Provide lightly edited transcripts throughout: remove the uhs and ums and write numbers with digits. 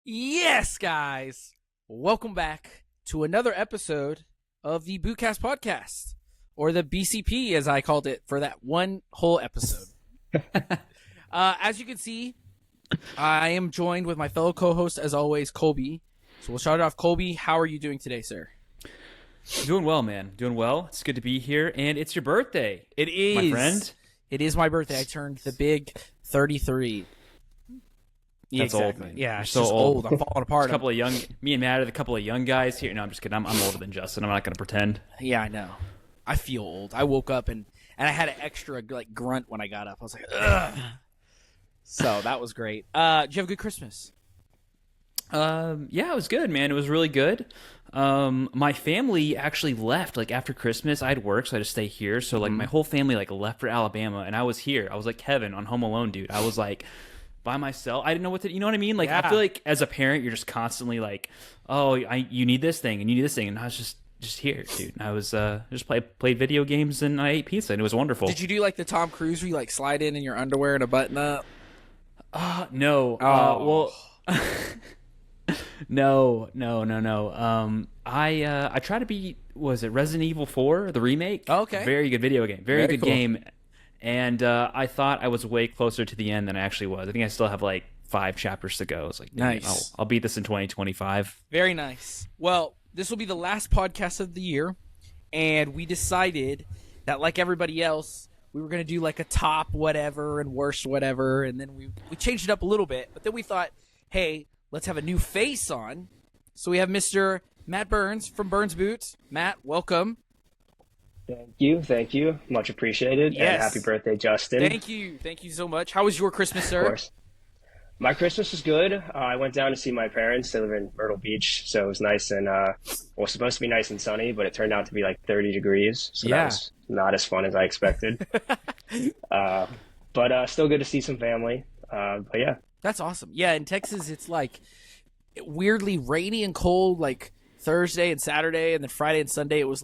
Yes, guys. Welcome back to another episode of the Bootcast podcast, or the BCP as I called it for that one whole episode. As you can see, I am joined with my fellow co-host, as always, Colby. So we'll start it off. Colby, how are you doing today, sir? Doing well, man. Doing well. It's good to be here, and it's your birthday. It is. My friend. It is my birthday. I turned the big 33. Yeah, That's exactly. old, man. Yeah, You're it's so just old. I'm falling apart. Me and Matt are the couple of young guys here. No, I'm just kidding. I'm older than Justin. I'm not going to pretend. Yeah, I know. I feel old. I woke up and I had an extra grunt when I got up. I was like, ugh. So that was great. Did you have a good Christmas? Yeah, it was good, man. It was really good. My family actually left after Christmas. I had work, so I had to stay here. So my whole family left for Alabama, and I was here. I was like Kevin on Home Alone, dude. I was by myself. I didn't know what to. You know what I mean? Yeah. I feel like as a parent, you're just constantly you need this thing and you need this thing, and I was just here, dude. And I was just played video games and I ate pizza, and it was wonderful. Did you do the Tom Cruise where you slide in your underwear and a button up? No. Oh. Well. No. I try to be. Was it Resident Evil 4, the remake? Okay. Very good video game. Very good cool. game. And I thought I was way closer to the end than I actually was. I think I still have 5 chapters to go. I was like, nice. I'll beat this in 2025. Very nice. Well, this will be the last podcast of the year, and we decided that, like everybody else, we were going to do a top whatever and worst whatever, and then we changed it up a little bit. But then we thought, hey, let's have a new face on. So we have Mr. Matt Burns from Burns Boots. Matt, welcome. Thank you. Much appreciated. Yes. And happy birthday, Justin. Thank you so much. How was your Christmas, sir? Of course. My Christmas was good. I went down to see my parents. They live in Myrtle Beach, so it was nice and was supposed to be nice and sunny, but it turned out to be 30 degrees, so that was not as fun as I expected. But still good to see some family. But yeah. That's awesome. Yeah, in Texas, it's weirdly rainy and cold Thursday and Saturday, and then Friday and Sunday it was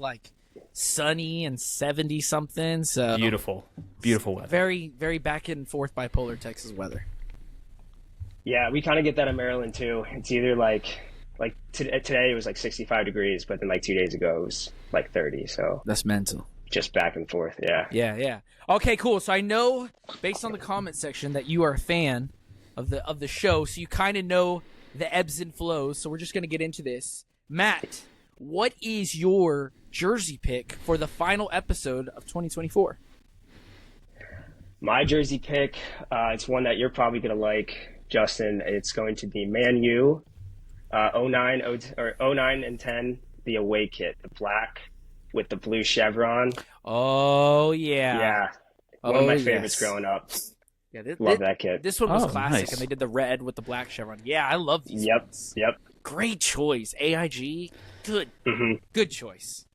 sunny and 70 something. So Beautiful weather. Very, very back and forth bipolar Texas weather. Yeah, we kind of get that in Maryland too. It's either today it was 65 degrees, but then 2 days ago it was 30. So That's mental. just back and forth. Yeah. Yeah. Okay, cool. So I know based on the comment section that you are a fan of the show, so you kind of know the ebbs and flows. So we're just going to get into this. Matt, what is your jersey pick for the final episode of 2024? My jersey pick, it's one that you're probably going to like, Justin. It's going to be Man U, 09 and 10, the away kit, the black with the blue chevron. Oh, yeah. Yeah. One of my favorites growing up. Yeah, Love that kit. This one was classic, nice. and they did the red with the black chevron. Yeah, I love these ones. Yep. Great choice. AIG, good. Mm-hmm. Good choice.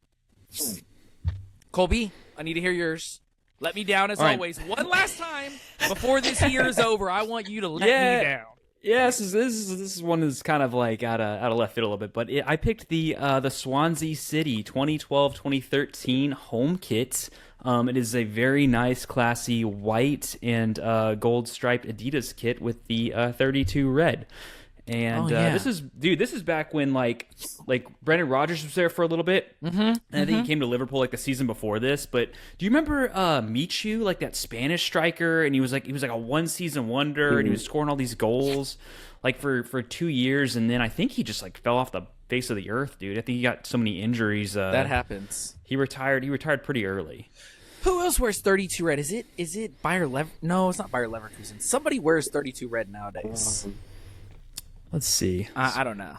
Colby, I need to hear yours. Let me down as All right. always. One last time before this year is over. I want you to let me down. Yeah, this is one that's kind of out of left field a little bit, but I picked the Swansea City 2012-2013 home kit. It is a very nice, classy white and gold striped Adidas kit with the 32 red. And this is back when Brendan Rodgers was there for a little bit. Mm-hmm. And I think he came to Liverpool the season before this. But do you remember Michu, that Spanish striker? And he was a one season wonder, and he was scoring all these goals for 2 years, and then I think he just fell off the face of the earth, dude. I think he got so many injuries. That happens. He retired pretty early. Who else wears 32 red? Is it Bayer Lever? No, it's not Bayer Leverkusen. Somebody wears 32 red nowadays. Let's see. I don't know.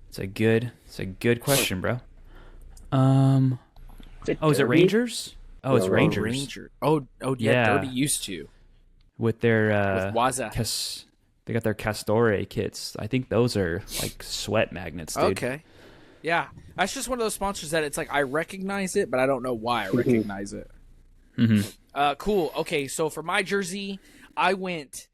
It's a good question, bro. Is it Rangers? Oh, it's Rangers. Oh, yeah. Derby used to. With their with Waza. They got their Castore kits. I think those are sweat magnets, dude. Okay. Yeah. That's just one of those sponsors that it's I recognize it, but I don't know why I recognize it. Mm-hmm. Cool. Okay, so for my jersey, I went,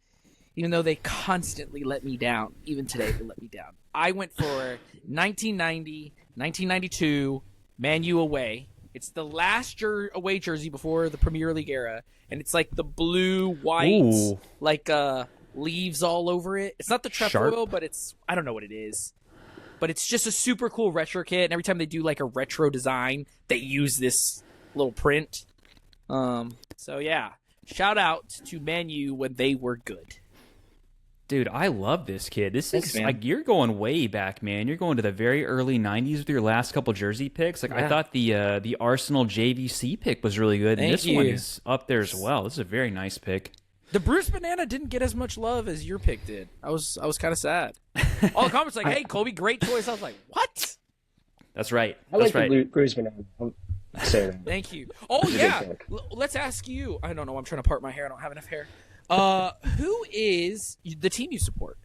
even though they constantly let me down, even today they let me down, I went for 1990, 1992 Man U away. It's the last away jersey before the Premier League era, and it's the blue, white, Ooh. like leaves all over it. It's not the trefoil, but it's I don't know what it is. But it's just a super cool retro kit, and every time they do like a retro design, they use this little print. So yeah, shout out to Man U when they were good. Dude, I love this kid. Thanks, man. Like you're going way back, man. You're going to the very early '90s with your last couple jersey picks. Like I thought the Arsenal JVC pick was really good, and this one is up there as well. This is a very nice pick. The Bruce Banana didn't get as much love as your pick did. I was kind of sad. All the comments like, "Hey, Colby, great choice." I was like, "What?" That's right. I That's like right. the Bruce Banana. Thank you. Oh yeah, let's ask you. I don't know. I'm trying to part my hair. I don't have enough hair. Who is the team you support?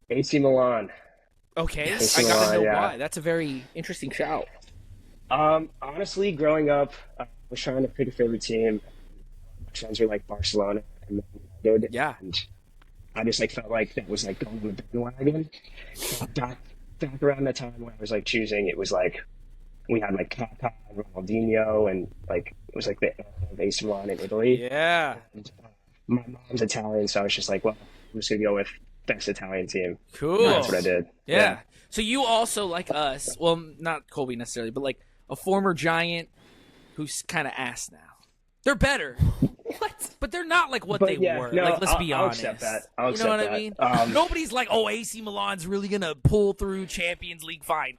AC Milan. Okay, AC I gotta know Milan, why. That's a very interesting shout. Honestly, growing up, I was trying to pick a favorite team. My friends were like Barcelona and United. Yeah. And I just like felt like that was like going on the bandwagon. Back around that time when I was like choosing, it was like we had like Kaká and Ronaldinho, and like it was like the era of AC Milan in Italy. Yeah. And, my mom's Italian, so I was just like, well, I'm just gonna go with best Italian team. Cool. And that's what I did. Yeah. So you also, like us, well, not Colby necessarily, but like a former Giant who's kind of ass now. They're better. What? But they're not like what they were. No, like, let's be I'll honest. accept that. I'll you know what accept I that. mean? Nobody's like, oh, AC Milan's really gonna pull through Champions League final.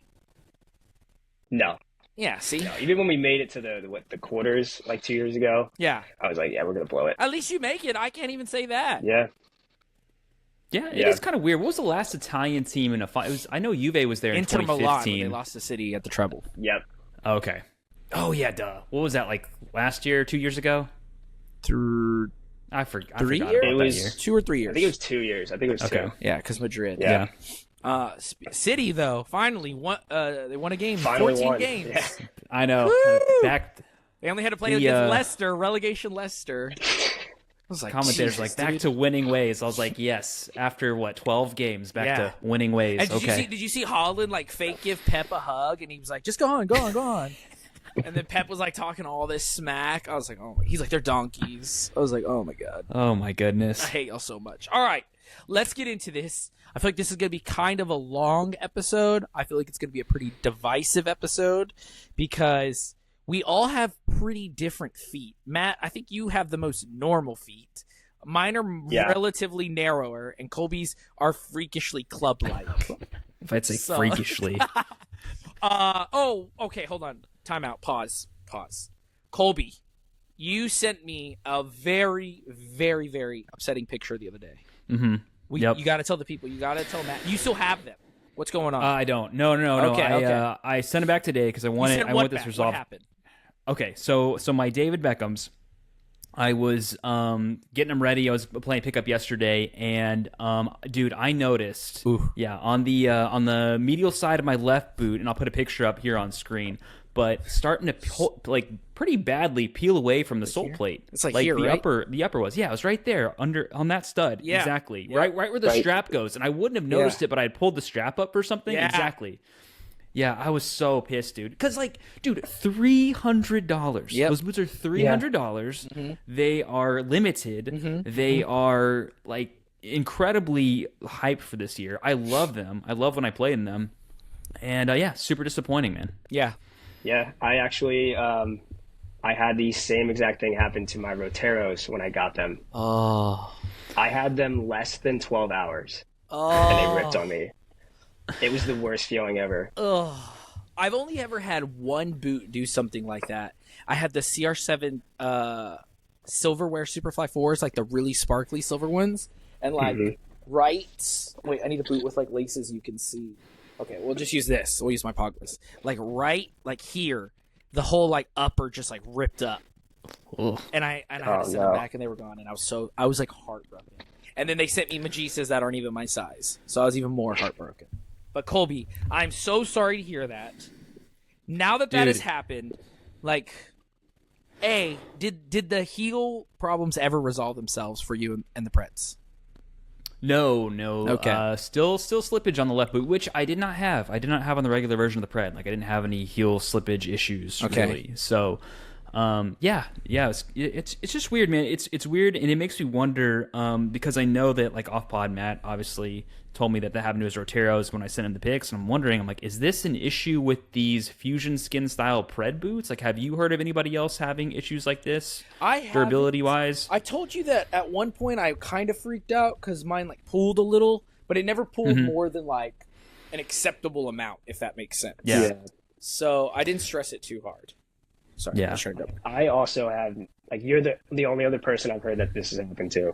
No. Yeah. See. No, even when we made it to the quarters like 2 years ago, Yeah. I was like, yeah, we're gonna blow it. At least you make it. I can't even say that. Yeah. Yeah, it is kind of weird. What was the last Italian team in a final? I know Juve was there in Inter 2015. Milan. When they lost to City at the treble. Yep. Okay. Oh yeah, duh. What was that like last year, 2 years ago? Through I forgot 3 about years. that It was- year. 2 or 3 years. I think it was 2 years. I think it was Okay. two. Yeah, because Madrid. Yeah. City though finally won. They won a game. Finally 14 won. games. Yeah. I know. Woo! Back They only had to play The, against Leicester, relegation Leicester. I was like, commentators Jesus, like back dude. to winning ways. I was like, yes. After what 12 games, back Yeah. to winning ways. And Okay. did you see Holland like fake give Pep a hug, and he was like, just go on, go on, go on. And then Pep was like talking all this smack. I was like, oh my. He's like, they're donkeys. I was like, oh my god, Oh my goodness. I hate y'all so much. All right, let's get into this. I feel like this is going to be kind of a long episode. I feel like it's going to be a pretty divisive episode because we all have pretty different feet. Matt, I think you have the most normal feet. Mine are relatively narrower, and Colby's are freakishly club-like. If I'd say So- freakishly. Okay, hold on. Time out. Pause. Colby, you sent me a very, very, very upsetting picture the other day. Mm-hmm. Yep. You got to tell the people. You got to tell Matt. You still have them. What's going on? I don't. No. Okay, I sent it back today because I You wanted. sent I what want this back? resolved. What happened? Okay, so my David Beckhams, I was getting them ready. I was playing pickup yesterday, and dude, I noticed, on the medial side of my left boot, and I'll put a picture up here on screen, but starting to pretty badly peel away from the sole plate. It's like here, the right? the upper was. Yeah, it was right there on that stud. Yeah. Exactly. Yeah. Right where the strap goes, and I wouldn't have noticed it, but I had pulled the strap up or something. Yeah. Exactly. Yeah, I was so pissed, dude. Because, dude, $300. Yep. Those boots are $300. Mm-hmm. They are limited. They are, incredibly hyped for this year. I love them. I love when I play in them. And, super disappointing, man. Yeah. Yeah. I actually, I had the same exact thing happen to my Roteros when I got them. Oh. I had them less than 12 hours, Oh. and they ripped on me. It was the worst feeling ever. Ugh. I've only ever had one boot do something like that. I had the CR7 Silverware Superfly 4s, like the really sparkly silver ones. And wait, I need a boot with laces you can see. Okay, we'll just use this. We'll use my Pogless. Here, the whole upper just ripped up. Ugh. And I had to send them back, and they were gone, and I was heartbroken. And then they sent me Magistas that aren't even my size, so I was even more heartbroken. But Colby, I'm so sorry to hear that. Now that has happened, did the heel problems ever resolve themselves for you and the Preds? No. Okay. Still slippage on the left boot, which I did not have. I did not have on the regular version of the Pred. I didn't have any heel slippage issues, really. So, It's just weird, man. It's weird, and it makes me wonder because I know that like off pod Matt obviously told me that happened to his Roteros when I sent him the pics, and I'm wondering, I'm like, is this an issue with these fusion skin style pred boots? Like, have you heard of anybody else having issues like this? Durability wise. I told you that at one point I kind of freaked out because mine like pulled a little, but it never pulled more than like an acceptable amount, if that makes sense. Yeah. So I didn't stress it too hard. Sorry. Yeah. I also have, like, you're the only other person I've heard that this has happened to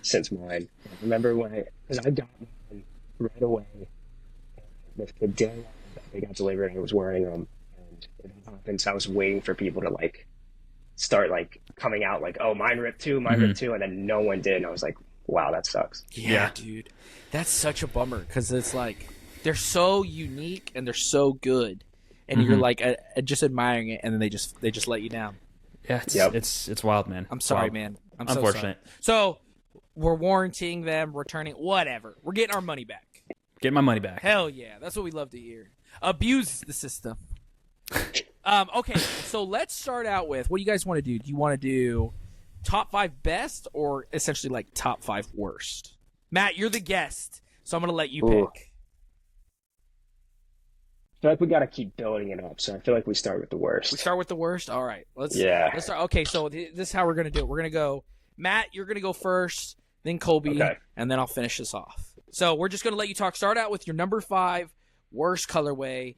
since mine. I remember because I got mine right away. The day that they got delivered, I was wearing them, and it happened. So I was waiting for people to like start like coming out, like, oh, mine ripped too, and then no one did. And I was like, wow, that sucks. Yeah, dude, that's such a bummer because it's like they're so unique and they're so good. And you're like just admiring it, and then they just let you down. Yeah, it's wild, man. I'm sorry, wild. man. I'm unfortunate. So we're warranting them, returning, whatever. We're getting our money back. Get my money back. Hell yeah, that's what we love to hear. Abuse the system. Okay, so let's start out with what do you guys want to do? Do you want to do top 5 best or essentially like top 5 worst? Matt, you're the guest, so I'm gonna let you pick. I feel like we got to keep building it up, so I feel like we start with the worst. We start with the worst? All right. Let's start. Okay, so this is how we're going to do it. We're going to go, Matt, you're going to go first, then Colby, and then I'll finish this off. So we're just going to let you talk. Start out with your number 5 worst colorway.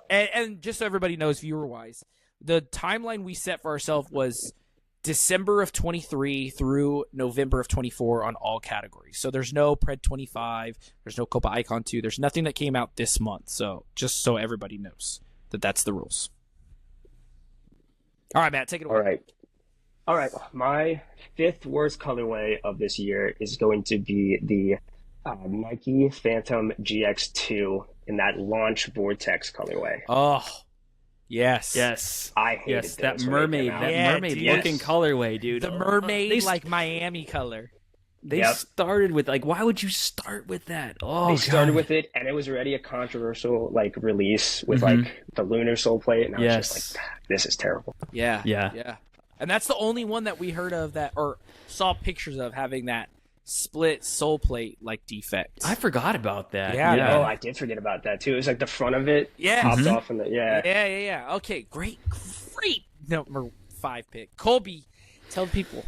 And just so everybody knows, viewer-wise, the timeline we set for ourselves was December of 23 through November of 24 on all categories. So there's no Pred 25, there's no Copa Icon 2, there's nothing that came out this month. So just so everybody knows that that's the rules. All right, Matt, take it away. All right. My 5th worst colorway of this year is going to be the Nike Phantom GX2 in that launch Vortex colorway. Oh, yes. I hated that mermaid looking colorway, dude. The mermaid like Miami color. They started with like, why would you start with that? Oh, they started with it, and it was already a controversial like release with like the lunar sole plate, and I was just like, this is terrible. Yeah. And that's the only one that we heard of that or saw pictures of having that split sole plate like defect. I forgot about that. Yeah. Oh, I did forget about that too. It was like the front of it popped off in the Yeah. Okay, great number 5 pick. Colby, tell the people.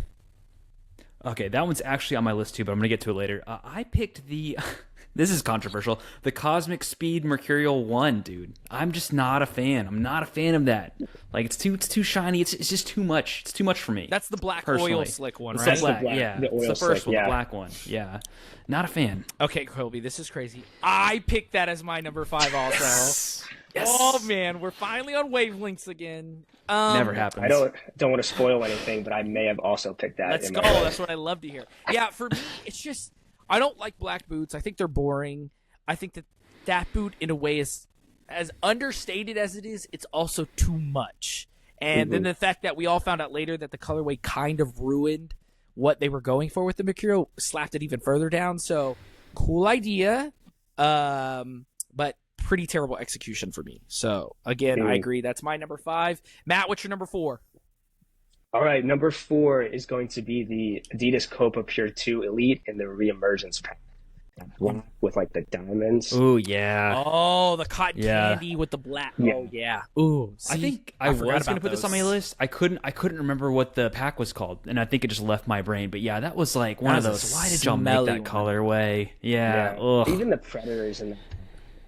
Okay, that one's actually on my list too, but I'm gonna get to it later. I picked the this is controversial, the Cosmic Speed Mercurial 1, dude. I'm just not a fan. I'm not a fan of that. Like it's too shiny. It's just too much. It's too much for me. That's the black personally. Oil slick one, right? That's the black, the oil it's the first slick, one, the black one. Yeah. Not a fan. Okay, Colby, this is crazy. I picked that as my number 5 also. Yes. Oh man, we're finally on wavelengths again. Never happens. I don't want to spoil anything, but I may have also picked that. Let's go. That's what I love to hear. Yeah, for me, it's just I don't like black boots. I think they're boring. I think that boot in a way is as understated as it is. It's also too much. And then the fact that we all found out later that the colorway kind of ruined what they were going for with the Mercurial slapped it even further down. So cool idea, but pretty terrible execution for me. So again, I agree. That's my number 5. Matt, what's your number 4? All right, number 4 is going to be the Adidas Copa Pure 2 Elite in the Reemergence pack. One with like the diamonds. Ooh, yeah. Oh, the cotton candy with the black. Yeah. Oh, yeah. Ooh, see, I think I was going to put this on my list. I couldn't remember what the pack was called, and I think it just left my brain. But yeah, that was like one of those. Why did y'all make that colorway? Yeah. Ugh. Even the Predators and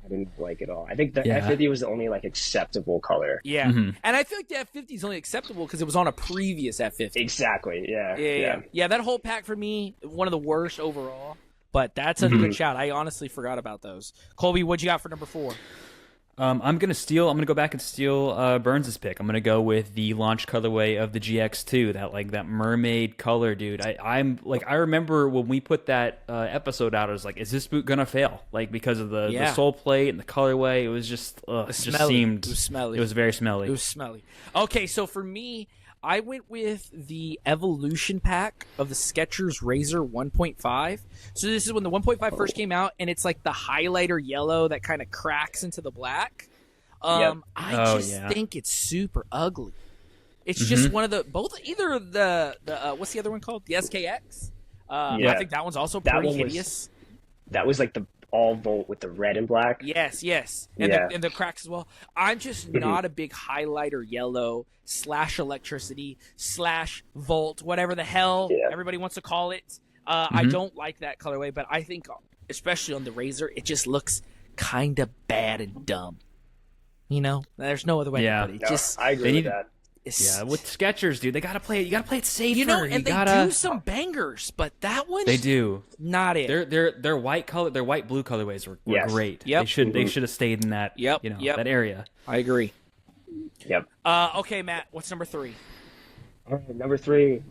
I didn't like it all. I think the F50 was the only like acceptable color. Yeah, and I feel like the F50 is only acceptable because it was on a previous F50. Exactly. Yeah. That whole pack for me, one of the worst overall. But that's a good shout. I honestly forgot about those. Colby, what you got for number 4? I'm gonna go back and steal Burns' pick. I'm gonna go with the launch colorway of the GX2, that mermaid color, dude. I remember when we put that episode out, I was like, is this boot gonna fail? Like because of the sole plate and the colorway, it was just it was smelly. It was very smelly. It was smelly. Okay, so for me, I went with the Evolution pack of the Skechers Razor 1.5. So this is when the 1.5 first came out, and it's like the highlighter yellow that kind of cracks into the black. I think it's super ugly. It's just one of the either the what's the other one called? The SKX. I think that one's also pretty hideous. That was like the all volt with the red and black. Yes, and the cracks as well. I'm just not a big highlighter yellow / electricity / volt, whatever the hell everybody wants to call it. I don't like that colorway, but I think especially on the Razor, it just looks kind of bad and dumb. You know, there's no other way to put it. I agree with that. Yeah, with Skechers, dude, they gotta play it. You gotta play it safer. You know, and they do some bangers, but that one, they do not it. Their white blue colorways were great. Yep. They should have stayed in that that area. I agree. Yep. Okay, Matt, what's number 3? All right, number 3. I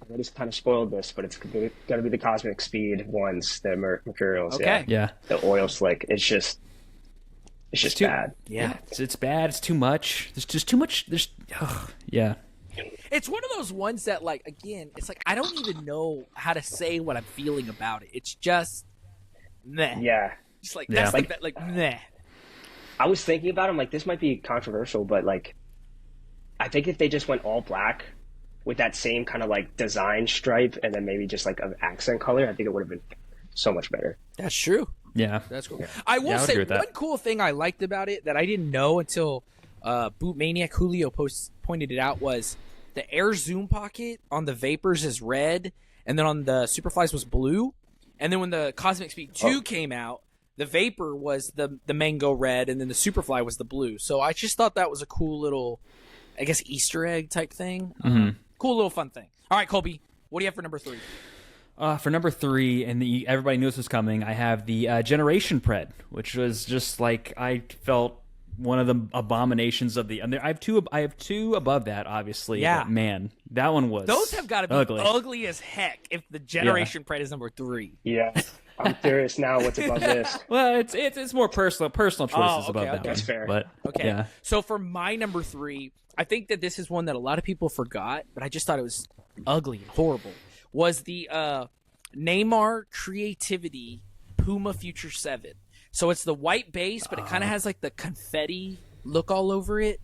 already kind of spoiled this, but it's got to be the Cosmic Speed ones, the Mercurials. Okay. Yeah. The oil slick. It's just bad. Yeah. It's bad. It's too much. There's just too much. It's one of those ones that, like, again, it's like I don't even know how to say what I'm feeling about it. It's just meh. Yeah. Just like that's like that, like meh. I was thinking about it. I'm like, this might be controversial, but like, I think if they just went all black with that same kind of like design stripe and then maybe just like an accent color, I think it would have been so much better. That's true. Yeah. That's cool. I will say one cool thing I liked about it that I didn't know until Boot Maniac Julio pointed it out was the air zoom pocket on the Vapors is red, and then on the Superflies was blue. And then when the Cosmic Speed 2 came out, the Vapor was the mango red, and then the Superfly was the blue. So I just thought that was a cool little, I guess, Easter egg type thing. Cool little fun thing. All right, Colby, what do you have for number 3? For number 3, and everybody knew this was coming, I have the Generation Pred, which was just like I felt one of the abominations of the. And I have two above that, obviously. Yeah, but man, that one was. Those have got to be ugly as heck. If the Generation Pred is number 3. Yeah, I'm curious now what's above this. Well, it's more personal choices above that one. That's fair. But okay, yeah. So for my number 3, I think that this is one that a lot of people forgot, but I just thought it was ugly and horrible. Was the Neymar Creativity Puma Future 7. So it's the white base, but it kind of has like the confetti look all over it.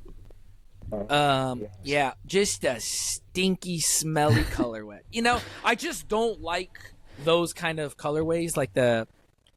Yeah, just a stinky, smelly colorway. You know, I just don't like those kind of colorways, like the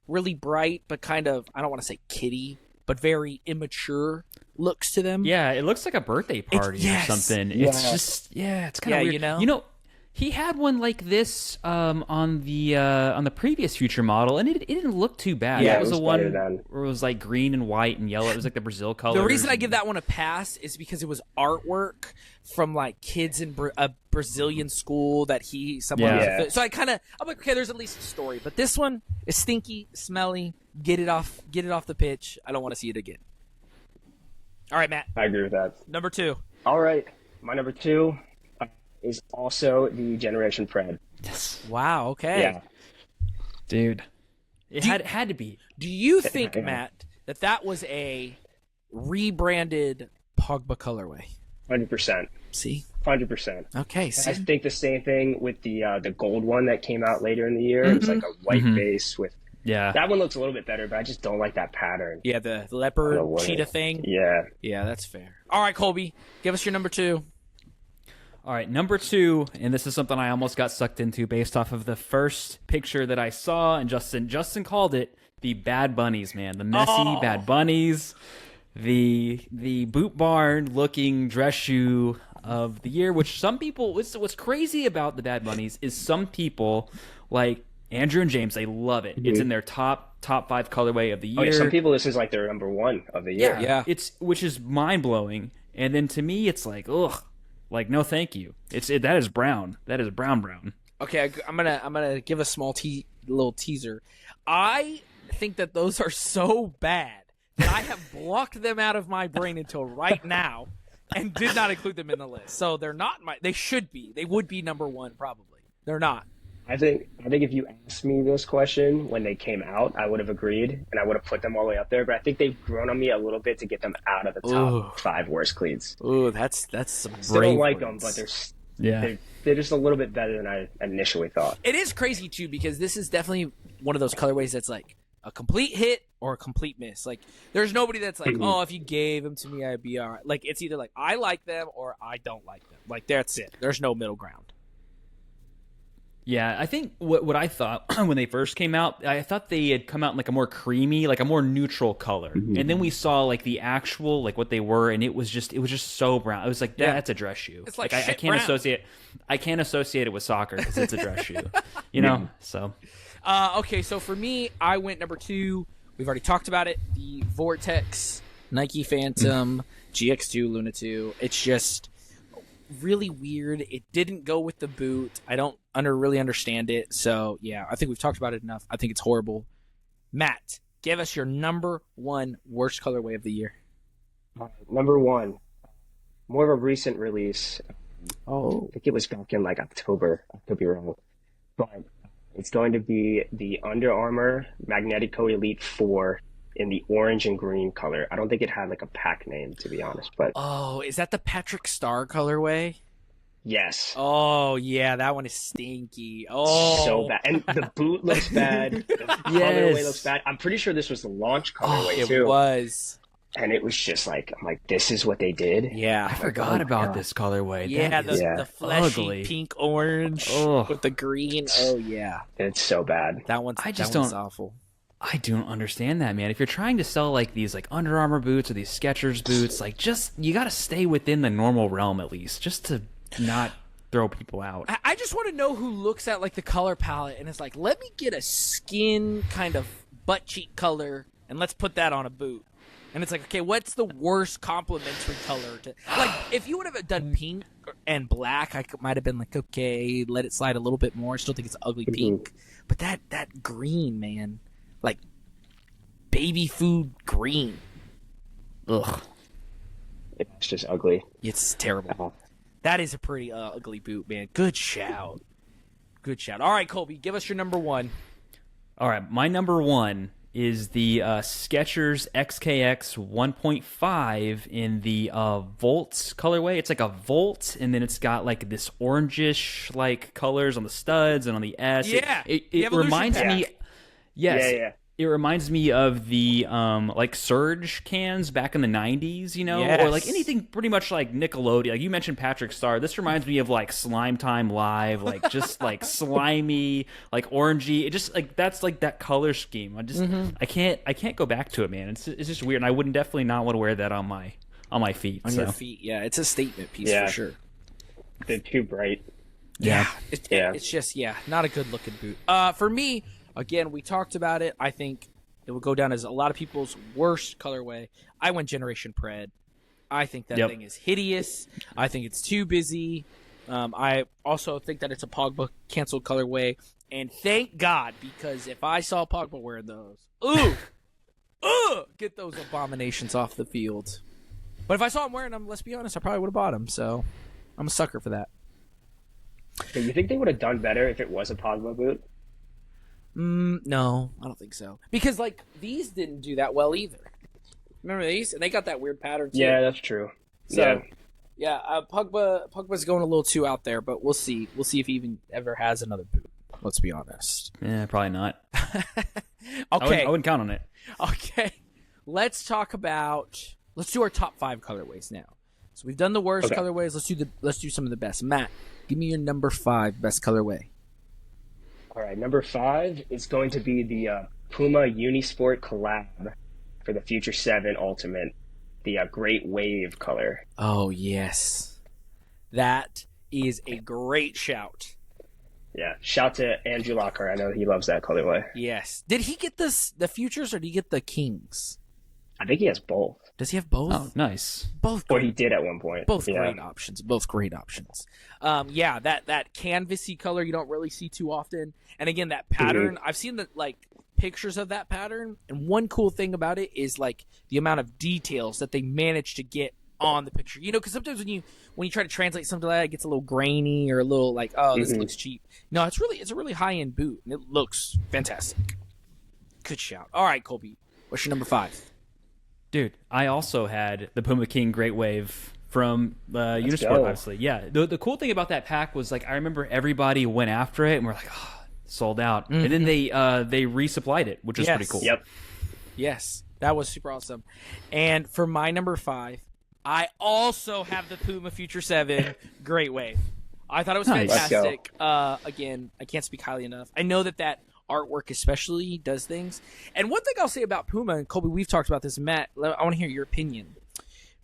really bright, but kind of, I don't want to say kiddie, but very immature looks to them. Yeah, it looks like a birthday party or something. Yeah. It's just, it's kind of weird. You know, he had one like this on the previous Future model, and it didn't look too bad. Yeah, it was the one than... where it was like green and white and yellow. It was like the Brazil color. The reason I give that one a pass is because it was artwork from like kids in a Brazilian school that so I'm like, okay, there's at least a story. But this one is stinky, smelly. Get it off the pitch. I don't want to see it again. All right, Matt. I agree with that. Number 2. All right, my number 2 is also the Generation Pred. Yes. Wow. Okay. Yeah. Dude. It had to be. Do you think, Matt, that was a rebranded Pogba colorway? 100%. See? 100%. Okay. See? I think the same thing with the gold one that came out later in the year. It was like a white base with. Yeah. That one looks a little bit better, but I just don't like that pattern. Yeah, the leopard cheetah thing. Yeah. Yeah, that's fair. All right, Colby, give us your number 2. All right, number 2, and this is something I almost got sucked into based off of the first picture that I saw, and Justin called it the Bad Bunnies, man. The messy Bad Bunnies, the Boot Barn looking dress shoe of the year, which some people, what's crazy about the Bad Bunnies is some people, like Andrew and James, they love it. It's in their top 5 colorway of the year. Oh, yeah, some people, this is like their number 1 of the year. Yeah. Which is mind-blowing, and then to me, it's like, ugh. Like, no, thank you. That is brown. That is brown. Okay, I'm gonna give a small little teaser. I think that those are so bad that I have blocked them out of my brain until right now, and did not include them in the list. So they're not They should be. They would be number 1 probably. They're not. I think if you asked me this question when they came out, I would have agreed, and I would have put them all the way up there. But I think they've grown on me a little bit to get them out of the top 5 worst cleats. Ooh, that's some Still don't like them, but they're just a little bit better than I initially thought. It is crazy too because this is definitely one of those colorways that's like a complete hit or a complete miss. Like, there's nobody that's like, oh, if you gave them to me, I'd be all right. Like, it's either like I like them or I don't like them. Like, that's it. There's no middle ground. Yeah, I think what I thought when they first came out, I thought they had come out in like a more creamy, like a more neutral color, and then we saw like the actual like what they were, and it was just so brown. I was like, that's a dress shoe. It's like I can't brown. associate it with soccer because it's a dress shoe, you know. So, okay, so for me, I went number 2. We've already talked about it. The Vortex Nike Phantom GX2 Luna 2. It's just really weird. It didn't go with the boot. I don't really understand it. So yeah, I think we've talked about it enough. I think it's horrible. Matt, give us your number 1 worst colorway of the year. Number 1, more of a recent release. Oh, I think it was back in like October. I could be wrong, but it's going to be the Under Armour Magnetico Elite 4 in the orange and green color. I don't think it had like a pack name, to be honest, but oh, is that the Patrick Star colorway? yes. Oh yeah, that one is stinky. Oh, So bad. And the boot looks bad. The colorway looks bad. I'm pretty sure this was the launch colorway too. It was. And it was just like, I'm like, this is what they did? Yeah. I forgot about this colorway. Yeah, the fleshy ugly. pink orange with the green. Oh yeah. It's so bad. That one's awful. I don't understand that, man. If you're trying to sell like these like Under Armour boots or these Skechers boots, like you got to stay within the normal realm at least, just to not throw people out. I just want to know who looks at like the color palette and is like, let me get a skin kind of butt cheek color and let's put that on a boot. And it's like, okay, what's the worst complementary color to like? If you would have done pink and black, I might have been like, okay, let it slide a little bit more. I still think it's ugly pink, but that green, man, like baby food green. Ugh, It's just ugly. it's terrible. That is a pretty ugly boot, man. Good shout. Good shout. All right, Colby, give us your number 1. All right, my number 1 is the Skechers XKX 1.5 in the Volts colorway. It's like a Volt, and then it's got like this orangish like colors on the studs and on the S. Yeah, it reminds me. Yes, Yeah. it reminds me of the like Surge cans back in the 90s, you know, or like anything pretty much like Nickelodeon. Like you mentioned Patrick Star. This reminds me of like Slime Time Live, like just like slimy, like orangey. It just like that's like that color scheme. I can't go back to it, man. It's just weird. And I wouldn't definitely not want to wear that on my feet. On your feet, yeah. It's a statement piece for sure. They're too bright. Yeah. It's just, not a good looking boot. For me, again, we talked about it. I think it will go down as a lot of people's worst colorway. I went Generation Pred. I think that thing is hideous. I think it's too busy. I also think that it's a Pogba canceled colorway. And thank God, because if I saw Pogba wearing those, get those abominations off the field. But if I saw him wearing them, let's be honest, I probably would have bought them. So I'm a sucker for that. Do you think they would have done better if it was a Pogba boot? No, I don't think so. Because like these didn't do that well either. Remember these? And they got that weird pattern too. Yeah, that's true. So, Pogba's going a little too out there, but we'll see. We'll see if he even ever has another boot. Let's be honest. Yeah, probably not. Okay, I wouldn't count on it. Okay, let's do our top 5 colorways now. So we've done the worst colorways. Let's do some of the best. Matt, give me your number 5 best colorway. All right, number 5 is going to be the Puma Unisport collab for the Future 7 Ultimate, the Great Wave color. Oh, yes. That is a great shout. Yeah, shout to Andrew Lockhart. I know he loves that colorway. Yes. Did he get the Futures or did he get the Kings? I think he has both. Does he have both? Oh, nice. Both. Or he did at one point. Both great options. Both great options. That canvasy color you don't really see too often. And again, that pattern, I've seen the pictures of that pattern, and one cool thing about it is like the amount of details that they manage to get on the picture. You know, because sometimes when you try to translate something like that, it gets a little grainy or a little like, oh, this looks cheap. No, it's a really high end boot, and it looks fantastic. Good shout. All right, Colby, what's your number 5? Dude, I also had the Puma King Great Wave from Unisport, obviously. Yeah, the cool thing about that pack was, like, I remember everybody went after it, and we're like, oh, sold out. And then they resupplied it, which is pretty cool. Yep. Yes, that was super awesome. And for my number 5, I also have the Puma Future 7 Great Wave. I thought it was fantastic. Again, I can't speak highly enough. I know that artwork especially does things. And one thing I'll say about Puma, and Colby, we've talked about this, Matt, I want to hear your opinion.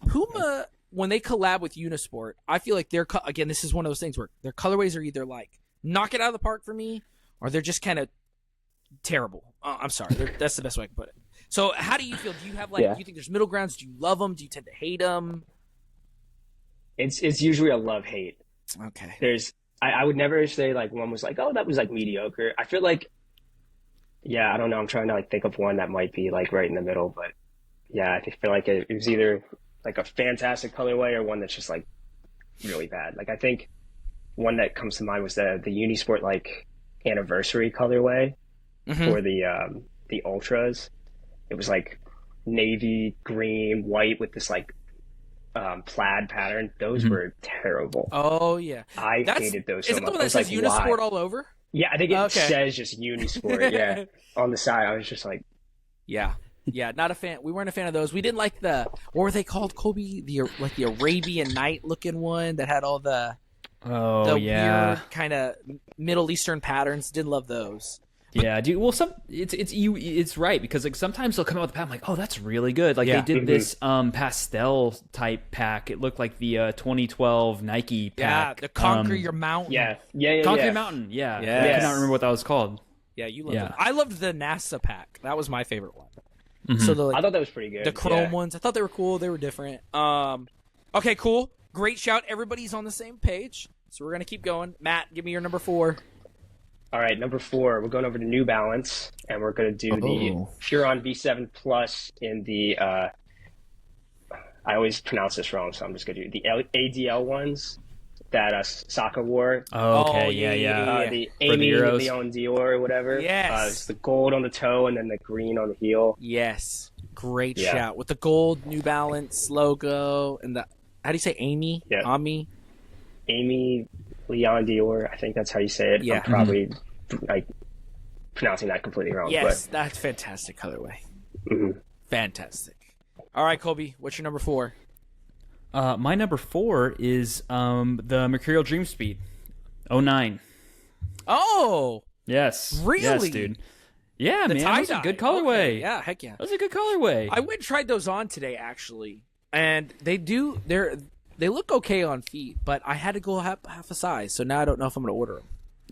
Puma, when they collab with Unisport, I feel like again, this is one of those things where their colorways are either like knock it out of the park for me, or they're just kind of terrible. I'm sorry. That's the best way I can put it. So how do you feel? Do you have do you think there's middle grounds? Do you love them? Do you tend to hate them? It's usually a love-hate. Okay. I would never say like one was like, oh, that was like mediocre. I feel like, I don't know. I'm trying to like think of one that might be like right in the middle, but I feel like it was either like a fantastic colorway or one that's just like really bad. Like I think one that comes to mind was the Unisport like anniversary colorway for the Ultras. It was like navy, green, white with this like plaid pattern. Those were terrible. Oh yeah, I hated those so much. Is it the one that says like, Unisport all over? Yeah, I think it says just Unisport. On the side. I was just like, not a fan. We weren't a fan of those. We didn't like what were they called, Colby? The Arabian Night looking one that had all the weird kind of Middle Eastern patterns. Didn't love those. Yeah, dude. Well, it's right because like sometimes they'll come out with a pack. I'm like, oh, that's really good. Like they did this pastel type pack. It looked like the 2012 Nike pack. Yeah, the Conquer Your Mountain. Conquer Your Mountain. Yeah, I cannot remember what that was called. Yeah, you loved it. I loved the NASA pack. That was my favorite one. So I thought that was pretty good. The chrome ones, I thought they were cool. They were different. Okay, cool. Great shout. Everybody's on the same page. So we're gonna keep going. Matt, give me your number 4. All right, number 4, we're going over to New Balance, and we're going to do the Huron V7 Plus in the, I always pronounce this wrong, so I'm just going to do the ADL ones that Saka wore. Oh, okay, The Amy Leon Dior or whatever. Yes. It's the gold on the toe and then the green on the heel. Yes. Great shout. With the gold New Balance logo and the, how do you say Amy? Yeah. Ami? Amy Leon Dior, I think that's how you say it. Yeah. I'm probably like pronouncing that completely wrong. Yes, that's fantastic colorway. Fantastic. All right, Colby, what's your number 4? My number 4 is the Mercurial Dream Speed 09. Oh, yes, really? Yes, dude. Yeah, man, that was a good colorway. Okay. Yeah, heck yeah. That was a good colorway. I went and tried those on today, actually, and they look okay on feet, but I had to go half a size, so now I don't know if I'm going to order them.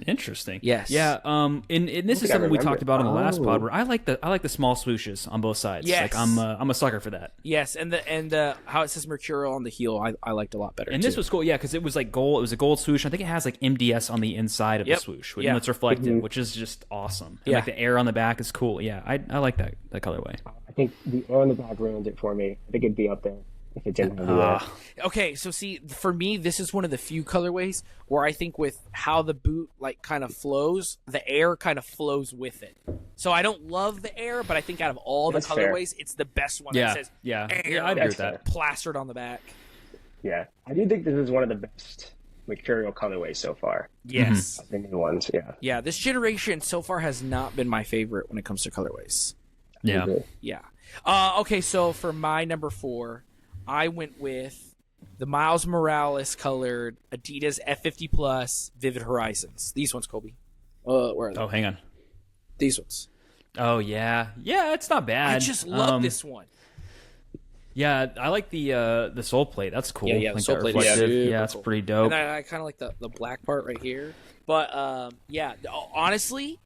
Interesting. Yes. Yeah. And this is something we talked about in the last pod, where I like the small swooshes on both sides. Yes. Like I'm a sucker for that. Yes, and the how it says Mercurial on the heel, I liked a lot better. And too. this was cool, because it was like gold. It was a gold swoosh. I think it has like MDS on the inside of the swoosh, when it's reflected, which is just awesome. And like the air on the back is cool. Yeah, I like that colorway. I think the air on the back ruined it for me. I think it'd be up there if it didn't have the air. Okay, so see, for me, this is one of the few colorways where I think with how the boot like kind of flows, the air kind of flows with it. So I don't love the air, but I think out of all the colorways, it's the best one that says air I agree with that. Plastered on the back. Yeah, I do think this is one of the best Mercurial colorways so far. Yes. The new ones, Yeah, this generation so far has not been my favorite when it comes to colorways. Yeah. Yeah. Okay, so for my number 4, I went with the Miles Morales colored Adidas F50 Plus Vivid Horizons. These ones, Colby. Where are they? Oh, hang on. These ones. Oh, yeah. Yeah, it's not bad. I just love this one. Yeah, I like the sole plate. That's cool. Yeah, like the sole plate is it's cool. pretty dope. And I kind of like the black part right here. But, honestly,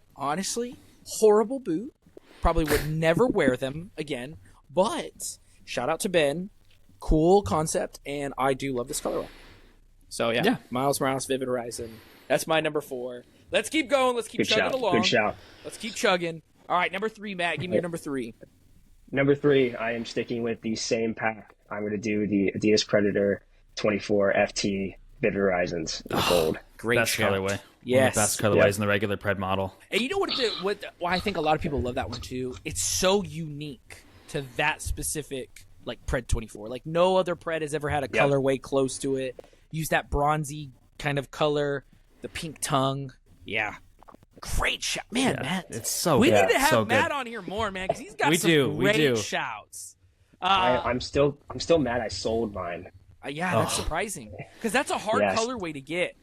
horrible boot. Probably would never wear them again. But, shout out to Ben. Cool concept, and I do love this colorway. So, yeah. Miles Morales Vivid Horizon. That's my number 4. Let's keep going. Let's keep chugging along. Good shout. Let's keep chugging. All right, number 3, Matt. Give me your number 3. Number 3, I am sticking with the same pack. I'm going to do the Adidas Predator 24 FT Vivid Horizons in gold. Great best shout. colorway. Yes. One of the best colorways in the regular Pred model. And you know why I think a lot of people love that one too? It's so unique to that specific like Pred 24. Like no other Pred has ever had a colorway close to it. Use that bronzy kind of color, the pink tongue. Yeah. Great shout, man, Yeah, Matt. it's so we good. need to have So Matt good. on here more, man, because he's got We some do. great shouts. I'm still mad I sold mine. Yeah, that's surprising because that's a hard Yes. colorway to get.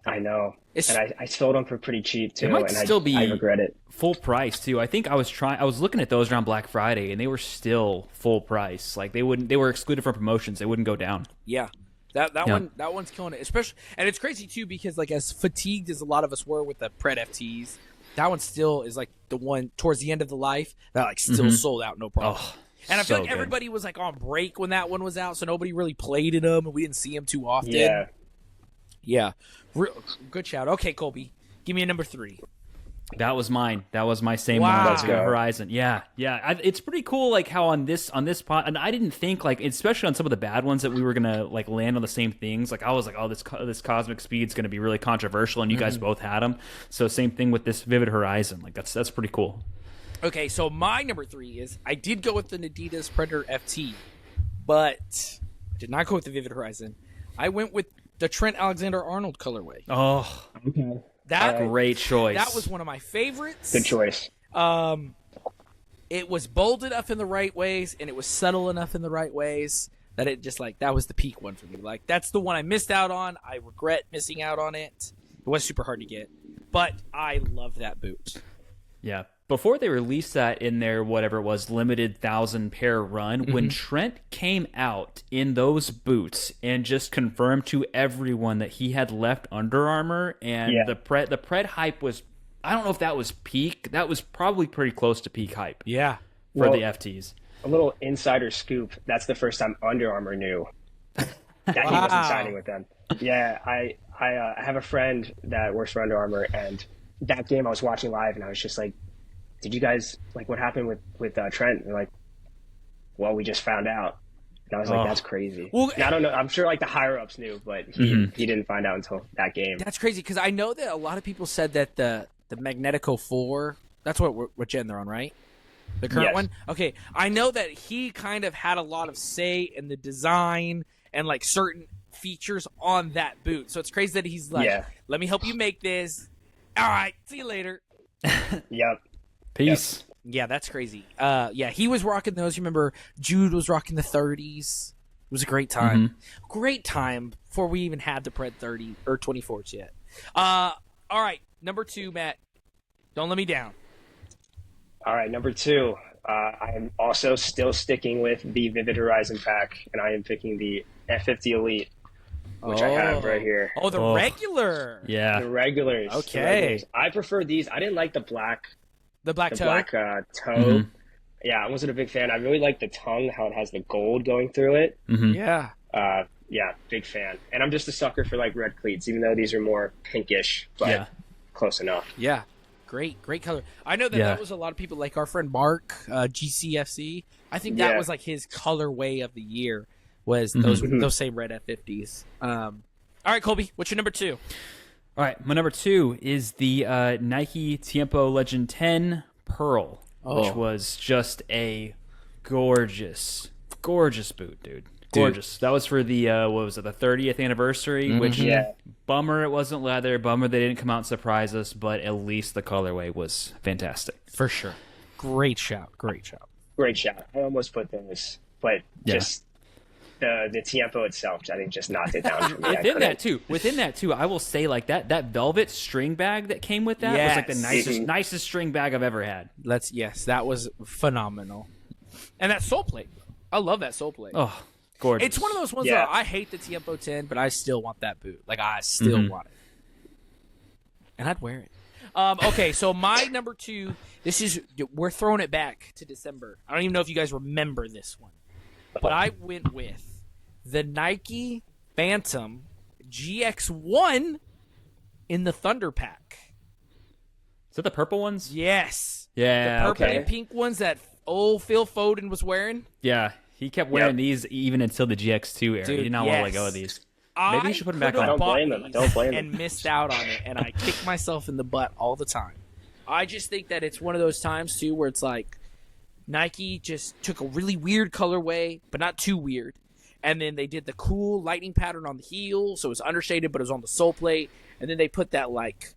I know. It's- And I sold them for pretty cheap too. It might and still be I regret it. full price too. I think I was looking at those around Black Friday, and they were still full price. Like they were excluded from promotions. They wouldn't go down. Yeah. That one's killing it, especially, and it's crazy too because like as fatigued as a lot of us were with the Pred FTs, that one still is like the one towards the end of the life that like still sold out no problem. Oh, and I feel so like good. everybody was like on break when that one was out, so nobody really played in them, and we didn't see them too often. Yeah, good shout. Okay, Colby, give me a number 3. That was mine. That was my same Wow. one. Let's go. Horizon. Yeah. It's pretty cool. Like how on this pod, and I didn't think like, especially on some of the bad ones, that we were gonna like land on the same things. Like I was like, oh, this Cosmic Speed's gonna be really controversial, and you guys both had them. So same thing with this Vivid Horizon. Like that's pretty cool. Okay, so my number 3 is I did go with the Adidas Predator FT, but I did not go with the Vivid Horizon. I went with the Trent Alexander-Arnold colorway. Oh, Okay. That great choice. That was one of my favorites. Good choice. It was bold enough in the right ways, and it was subtle enough in the right ways that it just like that was the peak one for me. Like that's the one I missed out on. I regret missing out on it. It was super hard to get, but I loved that boot. Yeah. Before they released that in their whatever it was limited 1,000 pair run, when Trent came out in those boots and just confirmed to everyone that he had left Under Armour, and the Pred hype was, I don't know if that was peak. That was probably pretty close to peak hype. Yeah. For the FTs. A little insider scoop. That's the first time Under Armour knew that he wasn't signing with them. Yeah, I have a friend that works for Under Armour, and that game I was watching live, and I was just like, did you guys, like, what happened with Trent? And they're like, well, we just found out. And I was like, that's crazy. Well, and I don't know. I'm sure, like, the higher-ups knew, but he didn't find out until that game. That's crazy because I know that a lot of people said that the Magnetico 4, that's what gen they're on, right? The current Yes. one? Okay. I know that he kind of had a lot of say in the design and, like, certain features on that boot. So it's crazy that he's like, let me help you make this. All right. See you later. Yep. Peace. Yeah, that's crazy. Yeah, he was rocking those. You remember Jude was rocking the 30s. It was a great time. Great time before we even had the Pred 30 or 24s yet. All right, number 2, Matt. Don't let me down. All right, number 2. I am also still sticking with the Vivid Horizon pack, and I am picking the F50 Elite, which I have right here. Oh, the regular. Yeah. The regulars. Okay. The regulars. I prefer these. I didn't like the black The black toe. toe. Yeah, I wasn't a big fan. I really like the tongue, how it has the gold going through it. Yeah. Yeah, big fan. And I'm just a sucker for like red cleats, even though these are more pinkish, but close enough. Yeah. Great color. I know that that was a lot of people, like our friend Mark, GCFC. I think that was like his colorway of the year was those same red F50s. All right, Colby, what's your number 2? All right, my number 2 is the Nike Tiempo Legend 10 Pearl, which was just a gorgeous boot, dude. Gorgeous. That was for the what was it, the 30th anniversary? Which bummer it wasn't leather. Bummer they didn't come out and surprise us. But at least the colorway was fantastic. For sure. Great shout. Great shot. I almost put those, but just the Tiempo itself, I think, just knocked it down for me. Within that too, I will say like that velvet string bag that came with that was like the nicest string bag I've ever had. That was phenomenal. And that sole plate. I love that sole plate. Oh, gorgeous. It's one of those ones where I hate the Tiempo 10, but I still want that boot. Like, I still want it. And I'd wear it. Okay, so my number 2, we're throwing it back to December. I don't even know if you guys remember this one. But I went with the Nike Phantom GX1 in the Thunder Pack. Is that the purple ones? Yes. Yeah, the purple and pink ones that old Phil Foden was wearing. Yeah, he kept wearing these even until the GX2 era. He did not want to let go of these. Maybe you should put them back on. Don't blame him. And missed out on it, and I kick myself in the butt all the time. I just think that it's one of those times, too, where it's like Nike just took a really weird colorway, but not too weird, and then they did the cool lightning pattern on the heel, so it was undershaded, but it was on the sole plate, and then they put that, like,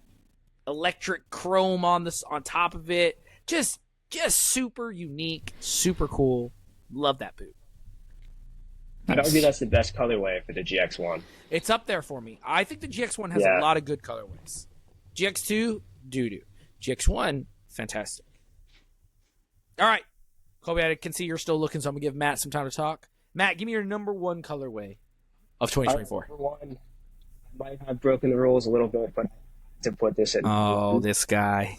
electric chrome on top of it. Just super unique, super cool. Love that boot. I'd argue that's the best colorway for the GX1. It's up there for me. I think the GX1 has a lot of good colorways. GX2, doo-doo. GX1, fantastic. All right. Colby, I can see you're still looking, so I'm going to give Matt some time to talk. Matt, give me your number one colorway of 2024. Number one, I might have broken the rules a little bit, but to put this in. Oh, this guy.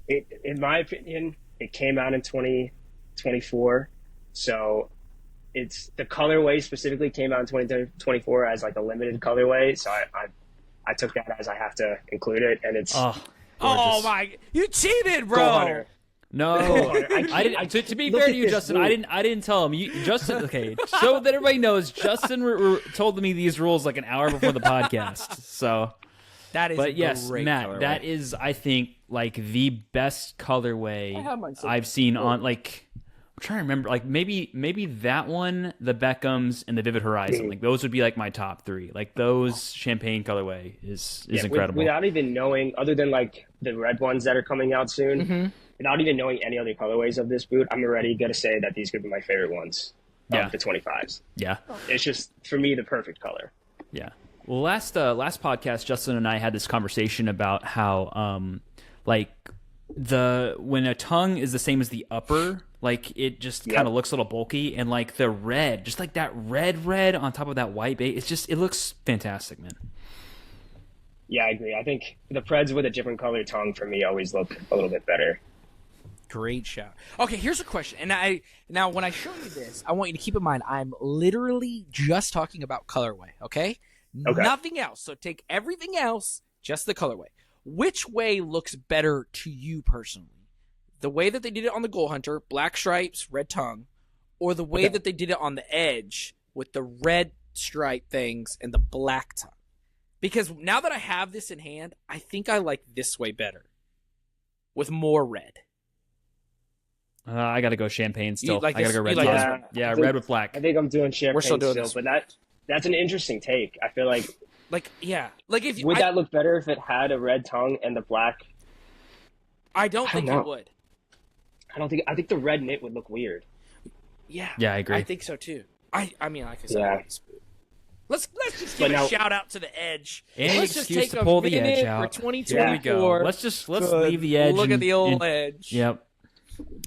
In my opinion, it came out in 2024, so it's the colorway specifically came out in 2024 as like a limited colorway. So I took that as I have to include it, and it's oh my! You cheated, bro. No, I didn't. To be fair to you, Justin, I didn't tell him. Justin, okay, so that everybody knows, Justin told me these rules like an hour before the podcast. So that is. But yes, great Matt, colorway. that is, I think, like the best colorway I've seen on like. I'm trying to remember, like maybe that one, the Beckhams, and the Vivid Horizon. Like those would be like my top three. Like those champagne colorway is incredible. Without even knowing, other than like the red ones that are coming out soon, without even knowing any other colorways of this boot, I'm already gonna say that these could be my favorite ones of the 25s. Yeah, it's just for me the perfect color. Yeah. Well, last podcast, Justin and I had this conversation about how like when a tongue is the same as the upper. Like, it just kind of looks a little bulky, and, like, the red, just like that red on top of that white base, it looks fantastic, man. Yeah, I agree. I think the Preds with a different colored tongue, for me, always look a little bit better. Great shout. Okay, here's a question. And now, when I show you this, I want you to keep in mind, I'm literally just talking about colorway, okay? Nothing else. So take everything else, just the colorway. Which way looks better to you personally? The way that they did it on the Goal Hunter, black stripes, red tongue, or the way that they did it on the Edge with the red stripe things and the black tongue? Because now that I have this in hand, I think I like this way better with more red. I got to go champagne still. Like I got to go red. Yeah, red with black. I think I'm doing champagne We're still doing this. but that's an interesting take. I feel like if would that look better if it had a red tongue and the black? I don't think it would. I think the red knit would look weird. Yeah. Yeah, I agree. I think so too. I mean, like I said, let's just give a shout out to the Edge. Any let's just excuse take to pull the minute Edge for out. 2024. There we go. Let's leave the Edge. Look at the old Edge. Yep.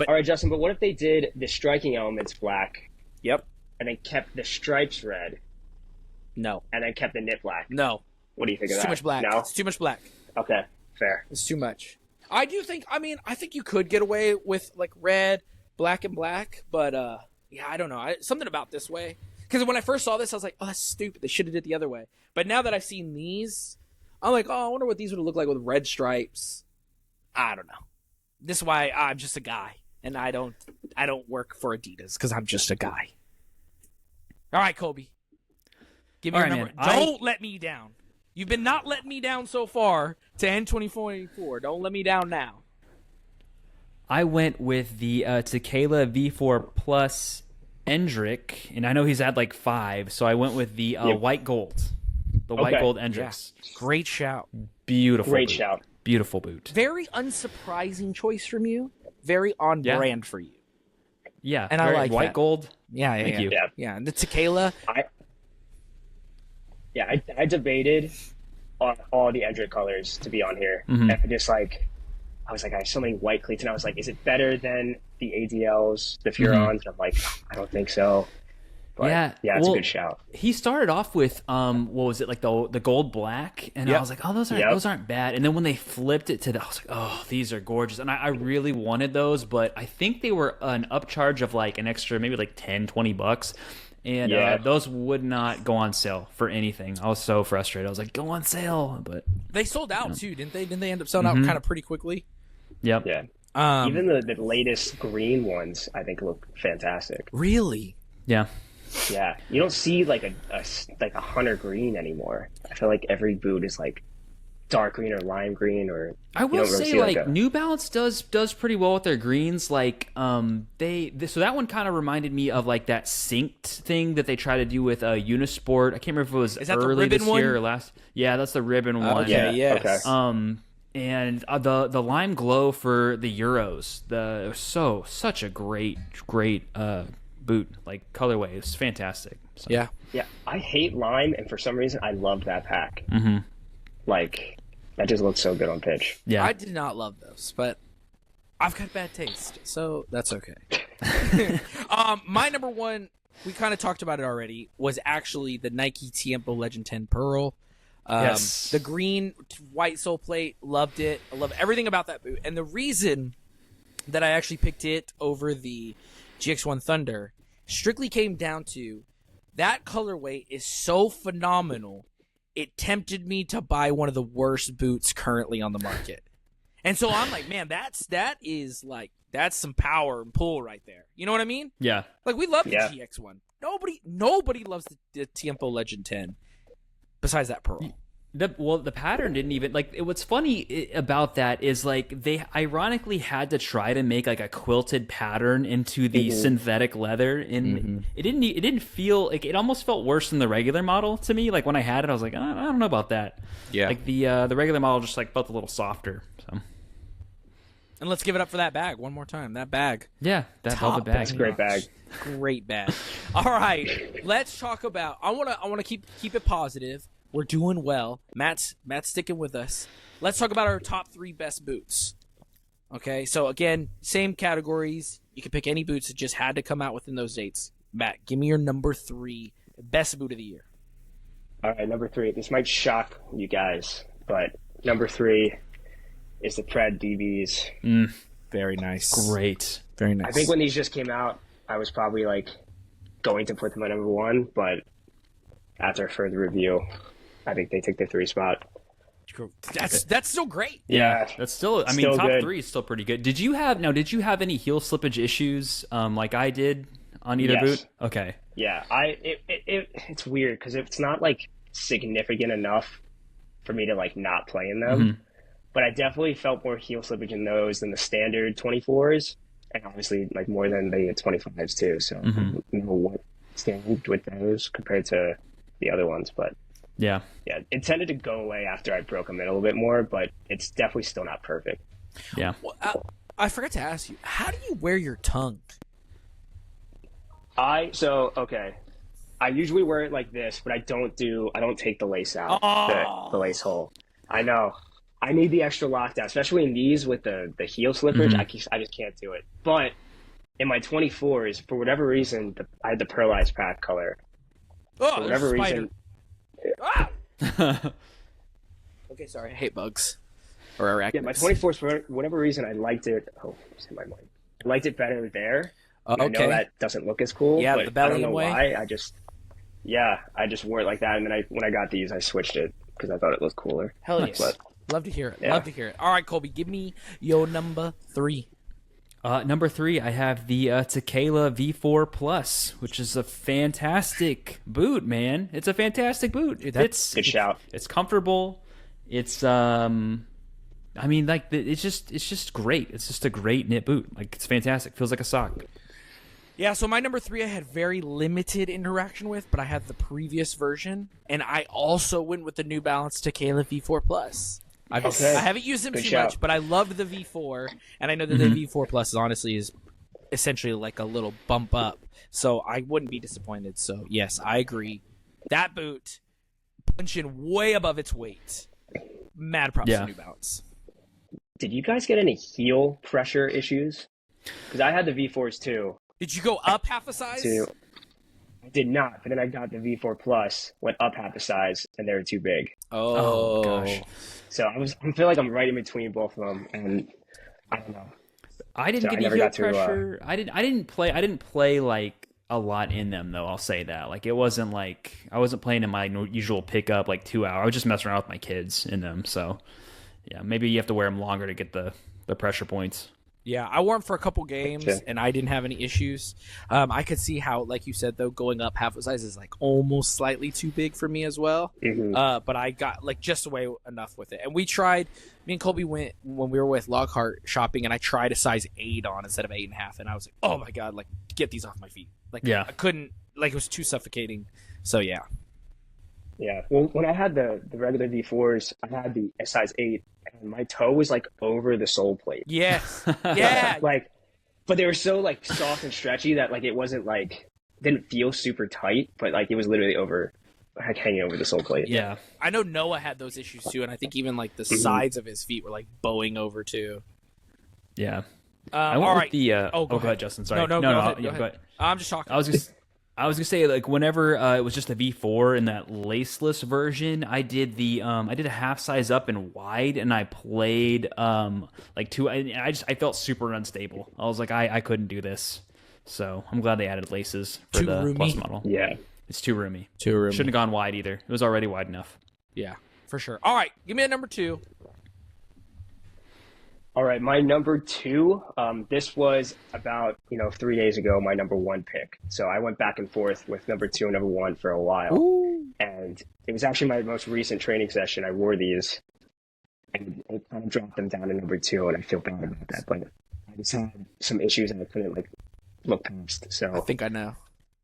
All right, Justin. But what if they did the striking elements black? Yep. And then kept the stripes red. No. And then kept the knit black. No. What do you think of that? It's too much black. No? It's too much black. Okay, fair. It's too much. I think you could get away with like red, black, and black, but I don't know. Something about this way. Because when I first saw this, I was like, oh, that's stupid. They should have did it the other way. But now that I've seen these, I'm like, oh, I wonder what these would look like with red stripes. I don't know. This is why I'm just a guy, and I don't work for Adidas because I'm just a guy. All right, Colby. Give me your number. Don't let me down. You've been not letting me down so far to end 2024. Don't let me down now. I went with the Tequila V4 Plus Endrick, and I know he's had like 5, so I went with the white gold. The white gold Endricks. Yeah. Great shout. Beautiful. Great boot. shout. Beautiful boot. Very unsurprising choice from you. Very on brand for you. Yeah. And I like white that. gold. Yeah, Thank you. Yeah, and the Tequila. I debated on all the Endrick colors to be on here. Mm-hmm. And I was like, I have so many white cleats, and I was like, is it better than the ADLs, the Furons? And I'm like, I don't think so. But it's a good shout. He started off with what was it, like the gold black, and I was like, oh, those aren't bad. And then when they flipped it to I was like, oh, these are gorgeous. And I really wanted those, but I think they were an upcharge of like an extra maybe like $10-$20. And those would not go on sale for anything. I was so frustrated. I was like, go on sale, but they sold out too, didn't they? Didn't they end up selling out kind of pretty quickly? Yep. Yeah. Even the latest green ones, I think, look fantastic. Really? Yeah. Yeah. You don't see like a hunter green anymore. I feel like every boot is like dark green or lime green, or I will you don't really say, see like, a... New Balance does pretty well with their greens. Like, so that one kind of reminded me of like that synced thing that they try to do with Unisport. I can't remember if it was early this year or last. Yeah, that's the ribbon one. Okay, yes. Okay. And the lime glow for the Euros, such a great boot, like colorway. It's fantastic. So. Yeah. Yeah, I hate lime, and for some reason, I love that pack. Mm-hmm. Like, that just looks so good on pitch. Yeah, I did not love those, but I've got bad taste, so that's okay. My number one, we kind of talked about it already, was actually the Nike Tiempo Legend 10 Pearl. Yes. The green white sole plate, loved it. I love everything about that boot. And the reason that I actually picked it over the GX1 Thunder strictly came down to that colorway is so phenomenal. It tempted me to buy one of the worst boots currently on the market. And so I'm like, man, that's some power and pull right there. You know what I mean? Yeah. Like, we love the GX1. Nobody loves the Tiempo Legend 10 besides that Pearl. The pattern didn't even like. What's funny about that is like they ironically had to try to make like a quilted pattern into the synthetic leather, and it didn't feel like, it almost felt worse than the regular model to me. Like when I had it, I was like, I don't know about that. Yeah. Like the regular model just like felt a little softer. So. And let's give it up for that bag one more time. That bag. Yeah, that velvet bag. That's a great bag. Great bag. All right, let's talk about. I wanna keep it positive. We're doing well. Matt's sticking with us. Let's talk about our top 3 best boots. Okay, so again, same categories. You can pick any boots that just had to come out within those dates. Matt, give me your number 3 best boot of the year. All right, number 3. This might shock you guys, but number 3 is the Pred DBs. Very nice. Great. Very nice. I think when these just came out, I was probably like going to put them at number 1, but after further review, I think they took the 3 spot. That's still great. Yeah, that's still. I mean, Still top good. 3 is still pretty good. Did you have any heel slippage issues like I did on either Yes. boot? Okay. Yeah, it's weird because it's not like significant enough for me to like not play in them, but I definitely felt more heel slippage in those than the standard 24s, and obviously like more than the 25s too. So I don't know what stand with those compared to the other ones, but Yeah. it tended to go away after I broke them in a little bit more, but it's definitely still not perfect. Yeah. Well, I forgot to ask you, how do you wear your tongue? Okay. I usually wear it like this, but I don't take the lace out, the lace hole. I know. I need the extra lockdown, especially in these with the heel slippers. I just can't do it. But in my 24s, for whatever reason, I had the pearlized pack color. Oh, For whatever there's a spider. reason, Okay, sorry. I hate bugs. Or arachnids. yeah, my 24s, for whatever reason, I liked it. Oh, it's in my mind. I liked it better there. Okay. I know that doesn't look as cool. Yeah, but the belly I don't know way. why. I just wore it like that, and then when I got these, I switched it because I thought it looked cooler. Hell yes. But, Love to hear it. Yeah. Love to hear it. All right, Colby, give me your number 3. Number 3, I have the Tequila V4 Plus, which is a fantastic boot, man. It's a fantastic boot. It's good shout. It's comfortable. It's I mean, like it's just great. It's just a great knit boot. Like it's fantastic. Feels like a sock. Yeah, so my number 3 I had very limited interaction with, but I had the previous version, and I also went with the New Balance Tequila V4 Plus. I haven't used them Good too shout. much, but I loved the V4, and I know that the V4 Plus honestly is essentially like a little bump up, so I wouldn't be disappointed. So yes, I agree. That boot punching way above its weight. Mad props to New Balance. Did you guys get any heel pressure issues? Because I had the V4s too. Did you go up half a size? I did not, but then I got the V4 Plus, went up half a size, and they were too big. Oh gosh. So I feel like I'm right in between both of them, and I don't know. I didn't So I get any never heel got to, pressure. I didn't play like a lot in them though. I'll say that. Like it wasn't like I wasn't playing in my usual pickup like 2 hours. I was just messing around with my kids in them. So yeah, maybe you have to wear them longer to get the pressure points. Yeah, I wore them for a couple games, and I didn't have any issues. I could see how, like you said, though, going up half a size is like almost slightly too big for me as well. Mm-hmm. But I got like just away enough with it. And we tried. Me and Colby went when we were with Lockhart shopping, and I tried a size 8 on instead of 8.5, and I was like, oh my god, like get these off my feet. Like I couldn't. Like it was too suffocating. So yeah. Yeah. Well, when I had the regular V4s, I had the size 8, and my toe was like over the sole plate. Yes. Yeah. Like, but they were so like soft and stretchy that like it wasn't like didn't feel super tight, but like it was literally over, like hanging over the sole plate. Yeah. I know Noah had those issues too, and I think even like the sides of his feet were like bowing over too. Yeah. I went all with right. the. Go ahead, Justin. Sorry. No, go ahead. Go ahead. I'm just talking. I was gonna say, like, whenever it was just a V4 in that laceless version, I did a half size up and wide, and I played like two. I felt super unstable. I was like, I couldn't do this. So I'm glad they added laces for the roomy. Plus model. Yeah. It's too roomy. Too Shouldn't have gone wide either. It was already wide enough. Yeah, for sure. All right, give me a number 2. All right, my number 2. This was about 3 days ago. My number 1 pick. So I went back and forth with number 2 and number 1 for a while. Ooh. And it was actually my most recent training session. I wore these, and I kind of dropped them down to number 2, and I feel bad about that. But I just had some issues and I couldn't like look past. So I think I know.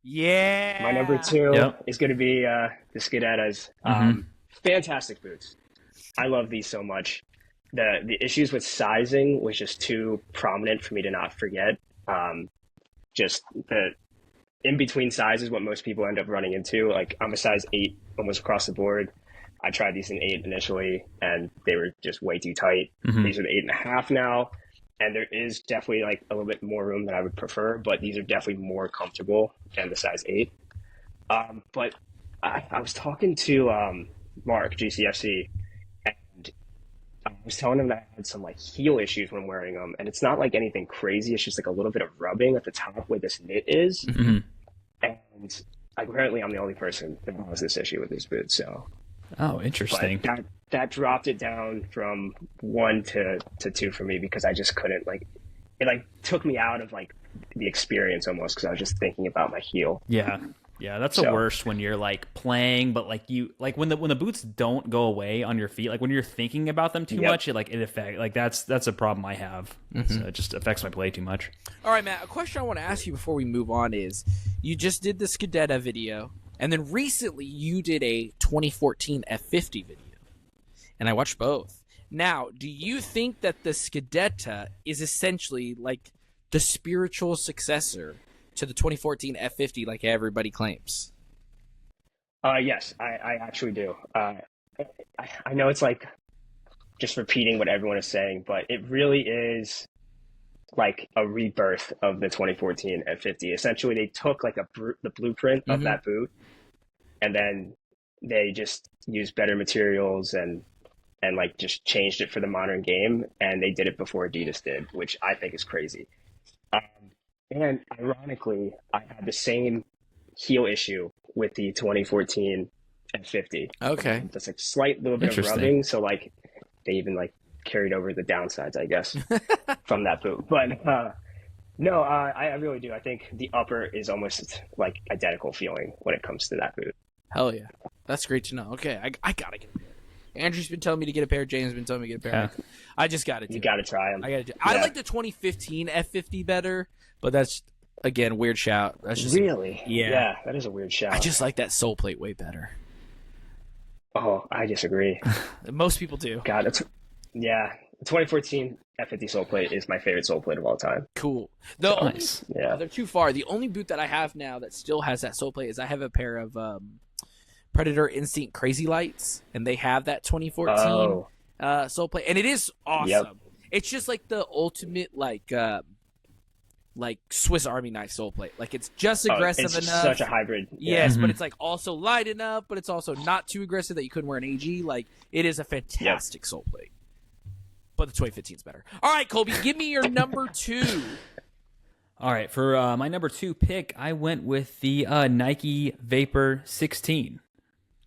Yeah. my number 2 is going to be the Skidettas. Fantastic boots. I love these so much. The issues with sizing was just too prominent for me to not forget. Just the in between sizes, what most people end up running into. Like I'm a size 8 almost across the board. I tried these in 8 initially, and they were just way too tight. These are the 8.5 now, and there is definitely like a little bit more room than I would prefer, but these are definitely more comfortable than the size 8. But I was talking to Mark GCFC. I was telling him that I had some like heel issues when wearing them, and it's not like anything crazy. It's just like a little bit of rubbing at the top where this knit is. And apparently I'm the only person that has this issue with these boots. So, Interesting. But that dropped it down from 1 to 2 for me because I just couldn't like it. Like took me out of like the experience almost because I was just thinking about my heel. Yeah, that's the worst when you're like playing, but like when the boots don't go away on your feet, like when you're thinking about them too much, it affects. Like that's a problem I have. So it just affects my play too much. All right, Matt. A question I want to ask you before we move on is: you just did the Skidetta video, and then recently you did a 2014 F50 video, and I watched both. Now, do you think that the Skidetta is essentially like the spiritual successor to the 2014 F50 like everybody claims? Yes, I actually do. I know it's like just repeating what everyone is saying, but it really is like a rebirth of the 2014 F50. Essentially, they took like the blueprint of that boot, and then they just used better materials and like just changed it for the modern game, and they did it before Adidas did, which I think is crazy. And ironically, I had the same heel issue with the 2014 F50. Okay. Just like slight little bit of rubbing. So like they even like carried over the downsides, I guess, from that boot. But no, I really do. I think the upper is almost like identical feeling when it comes to that boot. Hell yeah. That's great to know. Okay, I gotta get a pair. Andrew's been telling me to get a pair. James has been telling me to get a pair. Yeah. I just got to do it. You got to try them. I got to do it. I like the 2015 F50 better, but that's, again, weird shout. That's just really? Yeah, that is a weird shout. I just like that sole plate way better. Oh, I disagree. Most people do. God, the 2014 F50 sole plate is my favorite sole plate of all time. Cool. Nice. They're too far. The only boot that I have now that still has that sole plate is I have a pair of Predator Instinct Crazy Lights, and they have that 2014 sole plate, and it is awesome. Yep. It's just like the ultimate like Swiss Army knife sole plate. Like it's just aggressive it's enough. Such a hybrid. Yes, but it's like also light enough, but it's also not too aggressive that you couldn't wear an AG. Like it is a fantastic sole plate. But the 2015 is better. All right, Colby, give me your number 2. All right, for my number 2 pick, I went with the Nike Vapor 16.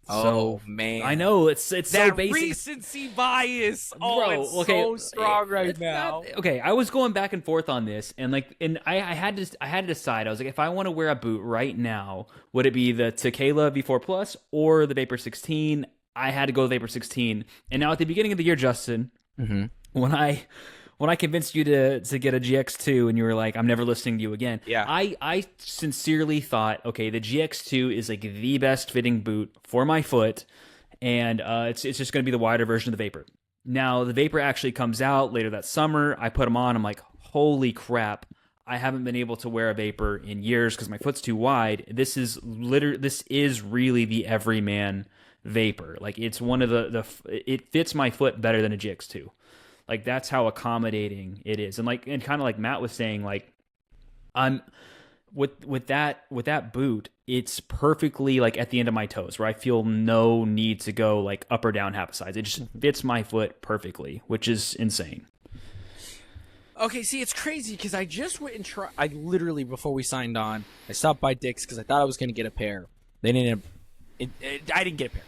Oh man, I know it's so that basic. recency bias. Bro, It's okay, so strong right now. Okay, I was going back and forth on this, and I had to decide. I was like, if I want to wear a boot right now, would it be the Tequila V4 Plus or the Vapor 16? I had to go with Vapor 16. And now at the beginning of the year, Justin, when I convinced you to get a GX2 and you were like, I'm never listening to you again. Yeah. I sincerely thought, okay, the GX2 is like the best fitting boot for my foot, and it's just going to be the wider version of the Vapor. Now, the Vapor actually comes out later that summer. I put them on. I'm like, holy crap. I haven't been able to wear a Vapor in years because my foot's too wide. This is really the everyman Vapor. Like, it's one of it fits my foot better than a GX2. Like, that's how accommodating it is. And kind of like Matt was saying, like, I'm with that boot, it's perfectly like at the end of my toes, where I feel no need to go like up or down half a size. It just fits my foot perfectly, which is insane. Okay, see, it's crazy because I just went and tried. I literally, before we signed on, I stopped by Dick's because I thought I was going to get a pair. They didn't. I didn't get a pair.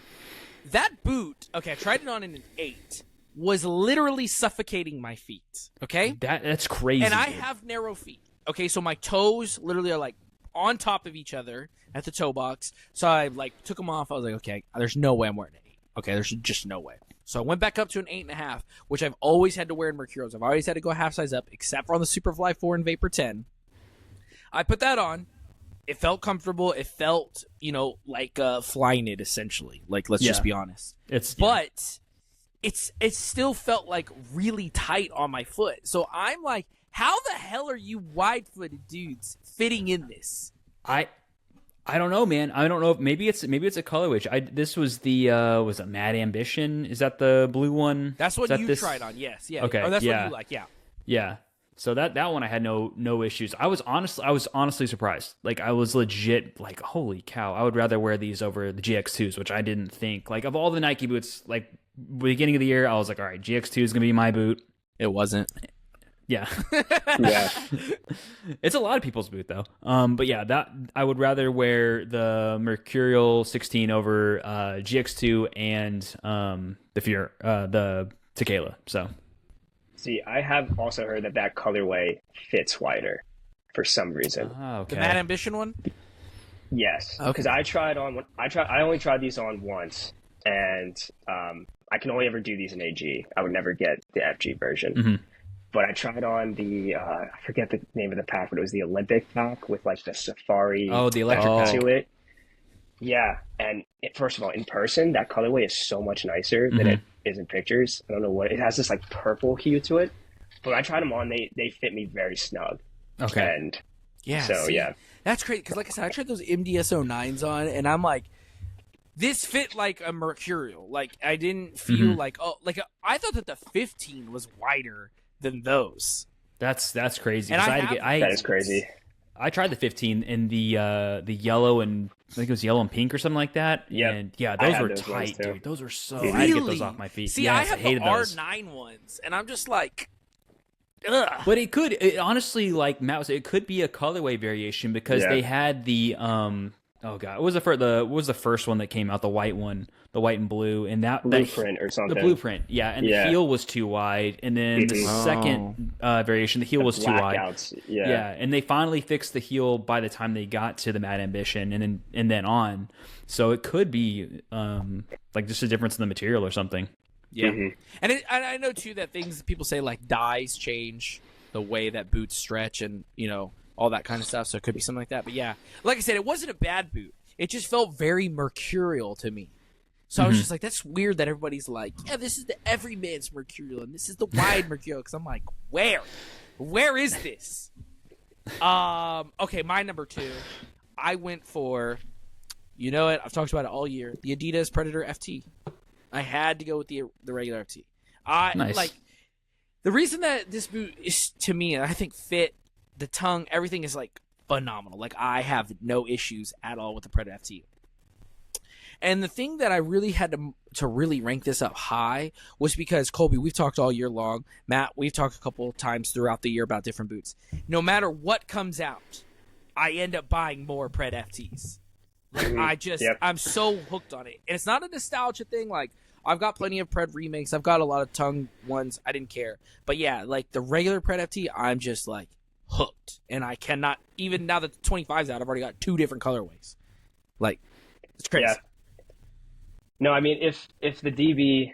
That boot, okay, I tried it on in an 8. Was literally suffocating my feet. Okay, that's crazy. And I have narrow feet. Okay, so my toes literally are like on top of each other at the toe box. So I like took them off. I was like, okay, there's no way I'm wearing an 8. Okay, there's just no way. So I went back up to an 8.5, which I've always had to wear in Mercurials. I've always had to go half size up, except for on the Superfly 4 and Vapor 10. I put that on. It felt comfortable. It felt, like flying it essentially. Like, let's just be honest. But it still felt like really tight on my foot. So I'm like, how the hell are you wide-footed dudes fitting in this? I don't know, man. I don't know. Maybe it's a colorway. This was was it Mad Ambition? Is that the blue one? That's what you tried on. Yes. Yeah. Okay. Or that's what you like. Yeah. Yeah. So that one I had no issues. I was honestly surprised. Like, I was legit like, holy cow! I would rather wear these over the GX2s, which I didn't think. Like, of all the Nike boots, like beginning of the year, I was like, all right, GX2 is gonna be my boot. It wasn't. Yeah. Yeah. It's a lot of people's boot though. But yeah, that I would rather wear the Mercurial 16 over GX2 and the Tequila. So. See, I have also heard that colorway fits wider for some reason. Oh, okay. The Mad Ambition one? Yes. Okay. Because I only tried these on once, and I can only ever do these in AG. I would never get the FG version. Mm-hmm. But I tried on the I forget the name of the pack, but it was the Olympic pack with like the Safari the electric pack to it. Yeah, and first of all, in person, that colorway is so much nicer than it is in pictures. I don't know what it has, this like purple hue to it. But when I tried them on, they fit me very snug. Okay. And yeah. So see, yeah, that's great because, like I said, I tried those MDS09s on, and I'm like, this fit like a Mercurial. Like, I didn't feel like I thought that the 15 was wider than those. That's crazy. And that is crazy. I tried the 15 in the yellow and I think it was yellow and pink or something like that. Yep. And yeah, those were tight, dude. Those were so. Really? I had to get those off my feet. See, yes, I have the R9 ones, and I'm just like, ugh. But honestly, like Matt was saying, it could be a colorway variation because they had the oh god, what was the first one that came out? The white one, the white and blue, and that Blueprint or something. The Blueprint, yeah, and the heel was too wide, and then the second variation, the heel was too wide. Yeah, and they finally fixed the heel by the time they got to the Mad Ambition, and then on. So it could be like just a difference in the material or something. Yeah, and I know too that people say like dyes change the way that boots stretch, and all that kind of stuff. So it could be something like that. But yeah, like I said, it wasn't a bad boot. It just felt very Mercurial to me. So I was just like, that's weird that everybody's like, yeah, this is the everyman's Mercurial and this is the wide Mercurial. Because I'm like, where is this? Okay, my number 2. I went for, I've talked about it all year, the Adidas Predator FT. I had to go with the regular FT. Nice. Like, the reason that this boot is, to me, I think fit, the tongue, everything is like phenomenal. Like, I have no issues at all with the Predator FT. And the thing that I really had to really rank this up high was because, Colby, we've talked all year long. Matt, we've talked a couple of times throughout the year about different boots. No matter what comes out, I end up buying more Pred FTs. Like, Yep. I'm so hooked on it. And it's not a nostalgia thing. Like, I've got plenty of Pred remakes. I've got a lot of tongue ones. I didn't care. But yeah, like the regular Pred FT, I'm just like hooked. And I cannot, even now that the 25's out, I've already got 2 different colorways. Like, it's crazy. Yeah. No, I mean, if the DB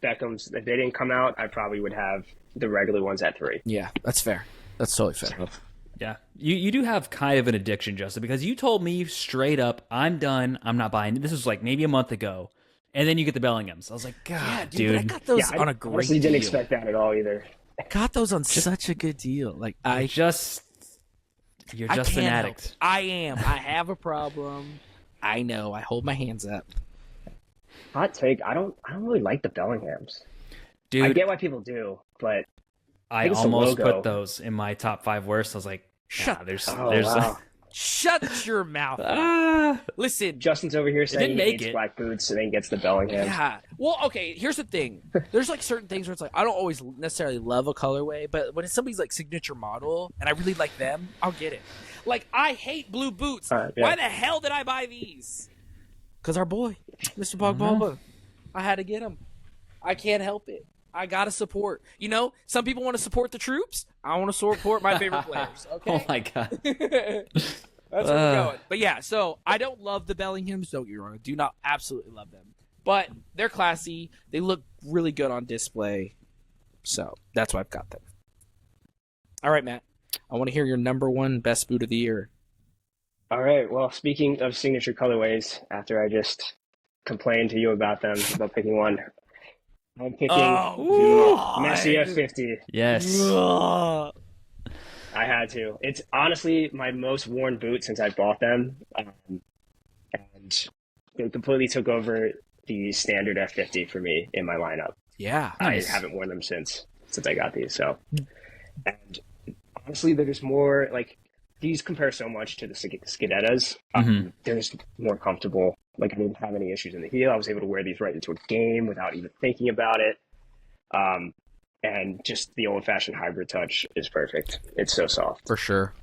Beckhams, if they didn't come out, I probably would have the regular ones at 3. Yeah, that's fair. That's totally fair. Yeah, you do have kind of an addiction, Justin, because you told me straight up, I'm done. I'm not buying it. This was like maybe a month ago. And then you get the Bellinghams. I was like, God, Yeah, dude. But I got those Yeah, on I a great honestly deal. didn't expect that at all either. I got those on such a good deal. Like, You're just an can't help addict. it. I am. I have a problem. I know. I hold my hands up. Hot take, I don't really like the Bellinghams. Dude, I get why people do, but I think it's the almost logo. put those in my top 5 worst. I was like, Shut- there's wow. Shut your mouth. Listen, Justin's over here saying didn't he make hates it. black boots and then gets the Bellinghams. yeah. Well, okay, here's the thing. There's like certain things where it's like I don't always necessarily love a colorway, but when it's somebody's like signature model and I really like them, I'll get it. Like I hate blue boots. Yeah. Why the hell did I buy these? Because our boy, Mr. Pogba. I had to get him. I can't help it. I gotta support. You know, some people want to support the troops. I want to support my favorite players. Okay. Oh my God. That's where we're going. But yeah, so I don't love the Bellinghams. Don't get me wrong. I do not absolutely love them. But they're classy. They look really good on display. So that's why I've got them. All right, Matt. I want to hear your number 1 best boot of the year. All right. Well, speaking of signature colorways, after I just complained to you about them, about picking one, I'm picking the Messi F50. Yes. I had to. It's honestly my most worn boot since I bought them. And they completely took over the standard F50 for me in my lineup. Yeah. Nice. I haven't worn them since I got these. So, and honestly, they're just more like these compare so much to the Skidettas. They're just more comfortable. Like I didn't have any issues in the heel. I was able to wear these right into a game without even thinking about it. And just the old-fashioned hybrid touch is perfect. It's so soft. For sure.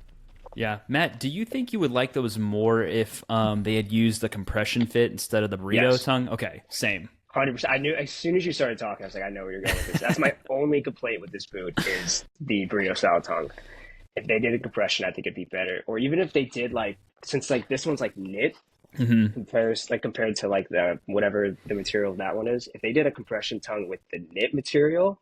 Yeah. Matt, do you think you would like those more if they had used the compression fit instead of the burrito Yes. tongue? Okay, same. 100%. I knew as soon as you started talking, I was like, I know where you're going with this. That's my only complaint with this boot is the burrito style tongue. If they did a compression, I think it'd be better. Or even if they did since this one's knit, compared to the whatever the material of that one is. If they did a compression tongue with the knit material,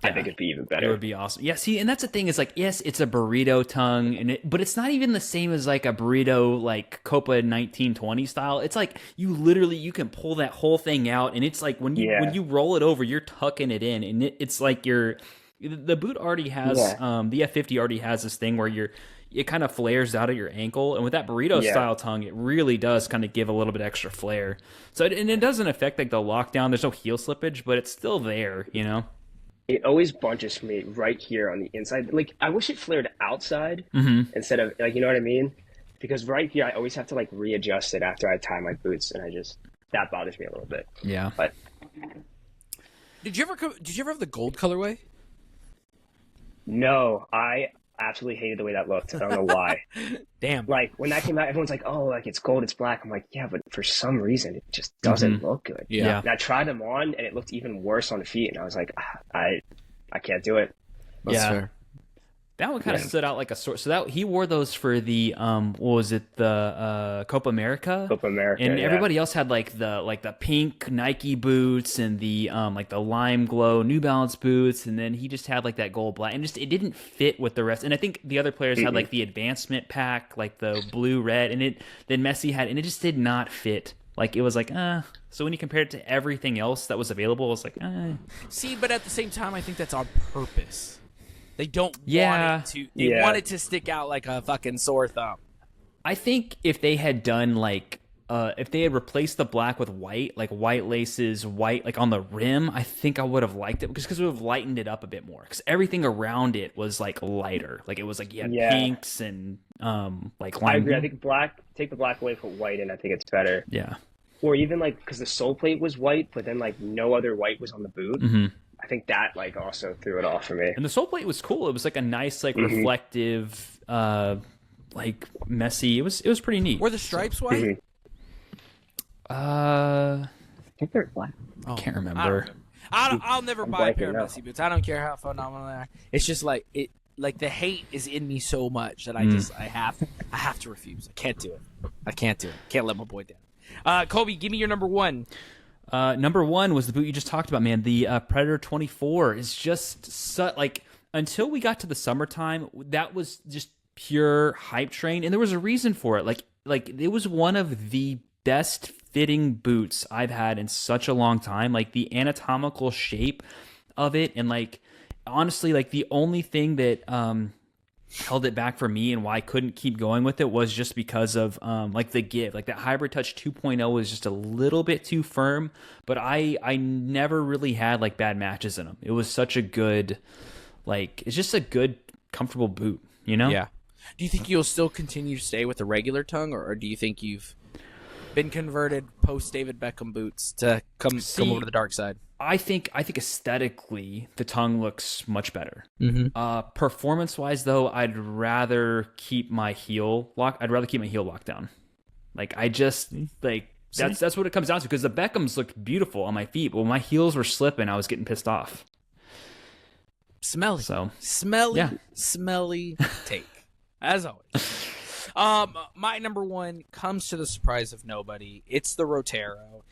I think it'd be even better. It would be awesome. Yeah, see, and that's the thing is yes, it's a burrito tongue, but it's not even the same as a burrito Copa 1920 style. It's you can pull that whole thing out, and it's when you roll it over, you're tucking it in, and it's the boot already has the F50 already has this thing where it kind of flares out at your ankle, and with that burrito style tongue, it really does kind of give a little bit extra flair. So and it doesn't affect the lockdown. There's no heel slippage, but it's still there, you know. It always bunches for me right here on the inside. I wish it flared outside instead of you know what I mean? Because right here, I always have to readjust it after I tie my boots, and that bothers me a little bit. Yeah. But Did you ever have the gold colorway? no, I absolutely hated the way that looked. I don't know why. Damn. When that came out, everyone's like, "Oh, it's gold, it's black." I'm like, "Yeah, but for some reason, it just doesn't look good." Yeah. And I tried them on, and it looked even worse on the feet, and I was like, I can't do it. That's fair. That one kind of stood out like a sore. So that he wore those for the what was it, the Copa America? Copa America, and yeah. everybody else had the pink Nike boots and the the lime glow New Balance boots, and then he just had that gold black, and it didn't fit with the rest. And I think the other players had the advancement pack, the blue red, and then Messi had, and it just did not fit. It was So when you compare it to everything else that was available, it was See, but at the same time, I think that's on purpose. They don't want it to. They want it to stick out like a fucking sore thumb. I think if they had done if they had replaced the black with white, white laces, white on the rim, I think I would have liked it because it would have lightened it up a bit more. Because everything around it was lighter. It was you had pinks and lime. I agree. I think take the black away, put white in. I think it's better. Yeah. Or even because the sole plate was white, but then no other white was on the boot. I think that also threw it off for me. And the sole plate was cool. It was a nice reflective like messy. It was pretty neat. Were the stripes white? I I think they're black. can't remember. I'll never buy a blanking pair of now. messy boots. I don't care how phenomenal they are. It's just like it. Like the hate is in me so much that I have to refuse. I can't do it. I can't do it. Can't let my boy down. Colby, give me your number one. Number one was the boot you just talked about, man. The Predator 24 is just like until we got to the summertime, that was just pure hype train, and there was a reason for it. Like it was one of the best fitting boots I've had in such a long time. Like the anatomical shape of it, and like honestly, like the only thing that held it back for me and why I couldn't keep going with it was just because of like the give. Like that Hybrid Touch 2.0 was just a little bit too firm, but I never really had like bad matches in them. It was such a good, like, it's just a good, comfortable boot, you know? Yeah. Do you think you'll still continue to stay with the regular tongue, or do you think you've been converted post David Beckham boots to come over to the dark side? I think aesthetically the tongue looks much better. Mm-hmm. Performance wise though, I'd rather keep my heel locked down. Like I just like that's what it comes down to, because the Beckhams looked beautiful on my feet, but when my heels were slipping, I was getting pissed off. Smelly. So Smelly take. As always. My number one comes to the surprise of nobody. It's the Rotero.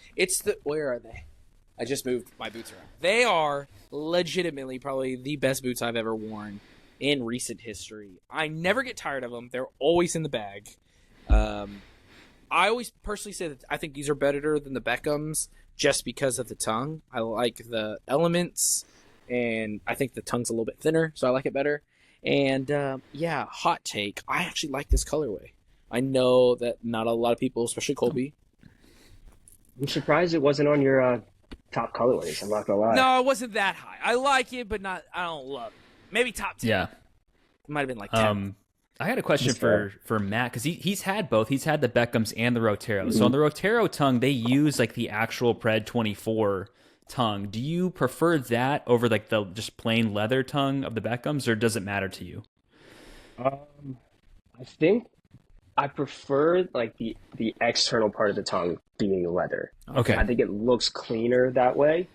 Where are they? I just moved my boots around. They are legitimately probably the best boots I've ever worn in recent history. I never get tired of them. They're always in the bag. I always personally say that I think these are better than the Beckhams just because of the tongue. I like the elements, and I think the tongue's a little bit thinner, so I like it better. And hot take. I actually like this colorway. I know that not a lot of people, especially Colby. I'm surprised it wasn't on your top colorways. I'm not gonna lie. No, it wasn't that high. I like it, but I don't love it. Maybe top 10. Yeah. It might have been like 10. I had a question for Matt, because he's had both. He's had the Beckhams and the Rotero. Mm-hmm. So on the Rotero tongue, they use like the actual Pred 24 tongue. Do you prefer that over like the just plain leather tongue of the Beckhams, or does it matter to you? I think I prefer like the external part of the tongue being leather. Okay. I think it looks cleaner that way.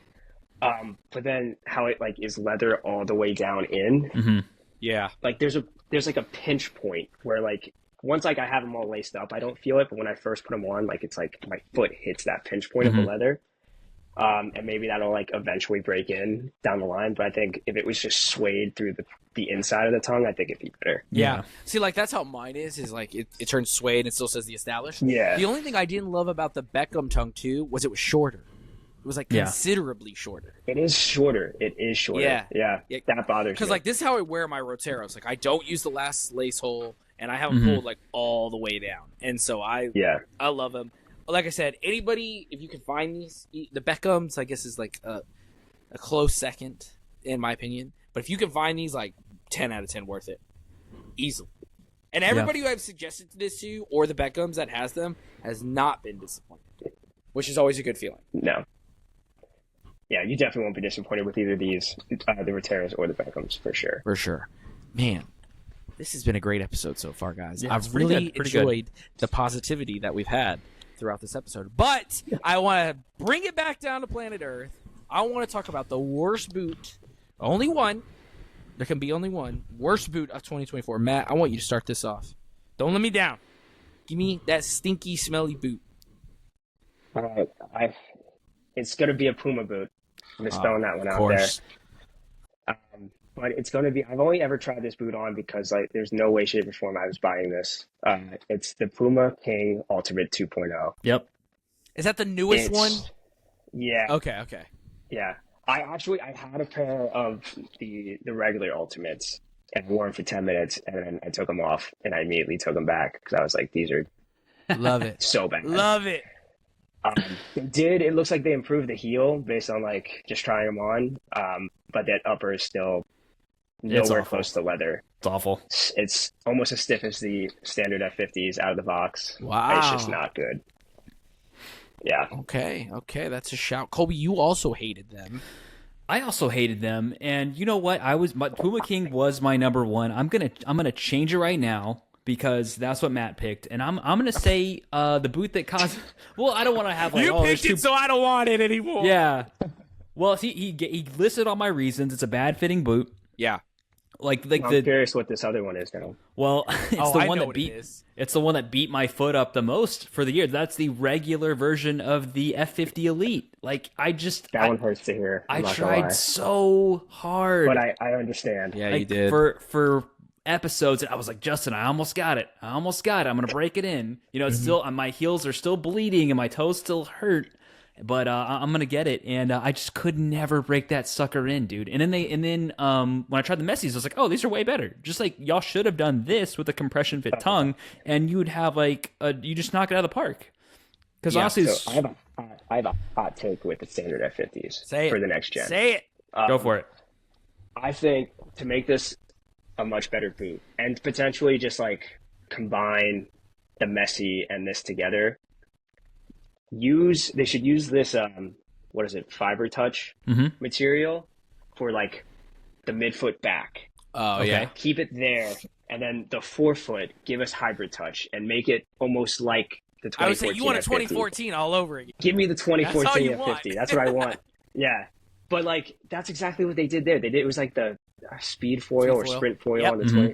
But then how it like is leather all the way down in. Mm-hmm. Yeah. Like there's like a pinch point where like once like I have them all laced up, I don't feel it. But when I first put them on, like it's like my foot hits that pinch point of the leather. And maybe that'll like eventually break in down the line. But I think if it was just suede through the inside of the tongue, I think it'd be better. Yeah. See, like that's how mine is like it turns suede and it still says the established. Yeah. The only thing I didn't love about the Beckham tongue too was it was shorter. It was like considerably shorter. It is shorter. Yeah. That bothers me. Because like this is how I wear my Roteros. Like I don't use the last lace hole, and I have them pulled like all the way down. And so I love them. Like I said, anybody, if you can find these, the Beckhams, I guess is like a close second in my opinion. But if you can find these, like 10 out of 10 worth it, easily. And everybody who I've suggested this to, or the Beckhams that has them, has not been disappointed, which is always a good feeling. No. Yeah, you definitely won't be disappointed with either these, the Roteros or the Beckhams, for sure. For sure. Man, this has been a great episode so far, guys. Yeah, I've really enjoyed the positivity that we've had throughout this episode. But I want to bring it back down to planet Earth. I want to talk about the worst boot. Only one. There can be only one. Worst boot of 2024. Matt, I want you to start this off. Don't let me down. Give me that stinky, smelly boot. All right. It's going to be a Puma boot. I'm just throwing that one out there. But it's going to be, I've only ever tried this boot on because like there's no way, shape, or form I was buying this. It's the Puma King Ultimate 2.0. Yep. Is that the newest one? Yeah. Okay. Yeah. I had a pair of the regular Ultimates and wore them for 10 minutes, and then I took them off and I immediately took them back because I was like, these are Love it. so bad. Love it. It looks like they improved the heel based on like just trying them on. But that upper is still nowhere close to leather. It's awful. It's almost as stiff as the standard F50s out of the box. Wow. It's just not good. Yeah. Okay, that's a shout. Colby, you also hated them. I also hated them, and you know what? Puma King was my number one. I'm gonna change it right now because that's what Matt picked, and I'm gonna say the boot that caused. Well, I don't want to have like You picked it, so I don't want it anymore. Yeah. Well, he listed all my reasons. It's a bad fitting boot. Yeah. I'm curious what this other one is now. Well, it's the one that beat. It's the one that beat my foot up the most for the year. That's the regular version of the F50 Elite. Like one hurts to hear. I tried so hard, but I understand. Yeah, like, you did for episodes, and I was like, Justin, I almost got it. I'm gonna break it in. It's still my heels are still bleeding and my toes still hurt. But I'm gonna get it, and I just could never break that sucker in, dude. And then when I tried the Messies, I was like, oh, these are way better. Just like y'all should have done this with a compression fit tongue, and you would have you just knock it out of the park. Because honestly, so I have a hot take with the standard F50s for the next gen. Say it. Go for it. I think to make this a much better boot, and potentially just like combine the Messi and this together. They should use this fiber touch material for like the midfoot back. Oh, okay. Yeah. Keep it there, and then the forefoot, give us hybrid touch and make it almost like the 2014. I would say you want a F50. 2014 all over again. Give me the 2014 That's F50. That's what I want. Yeah, but like that's exactly what they did there. It was like the speed foil or sprint foil on the 20.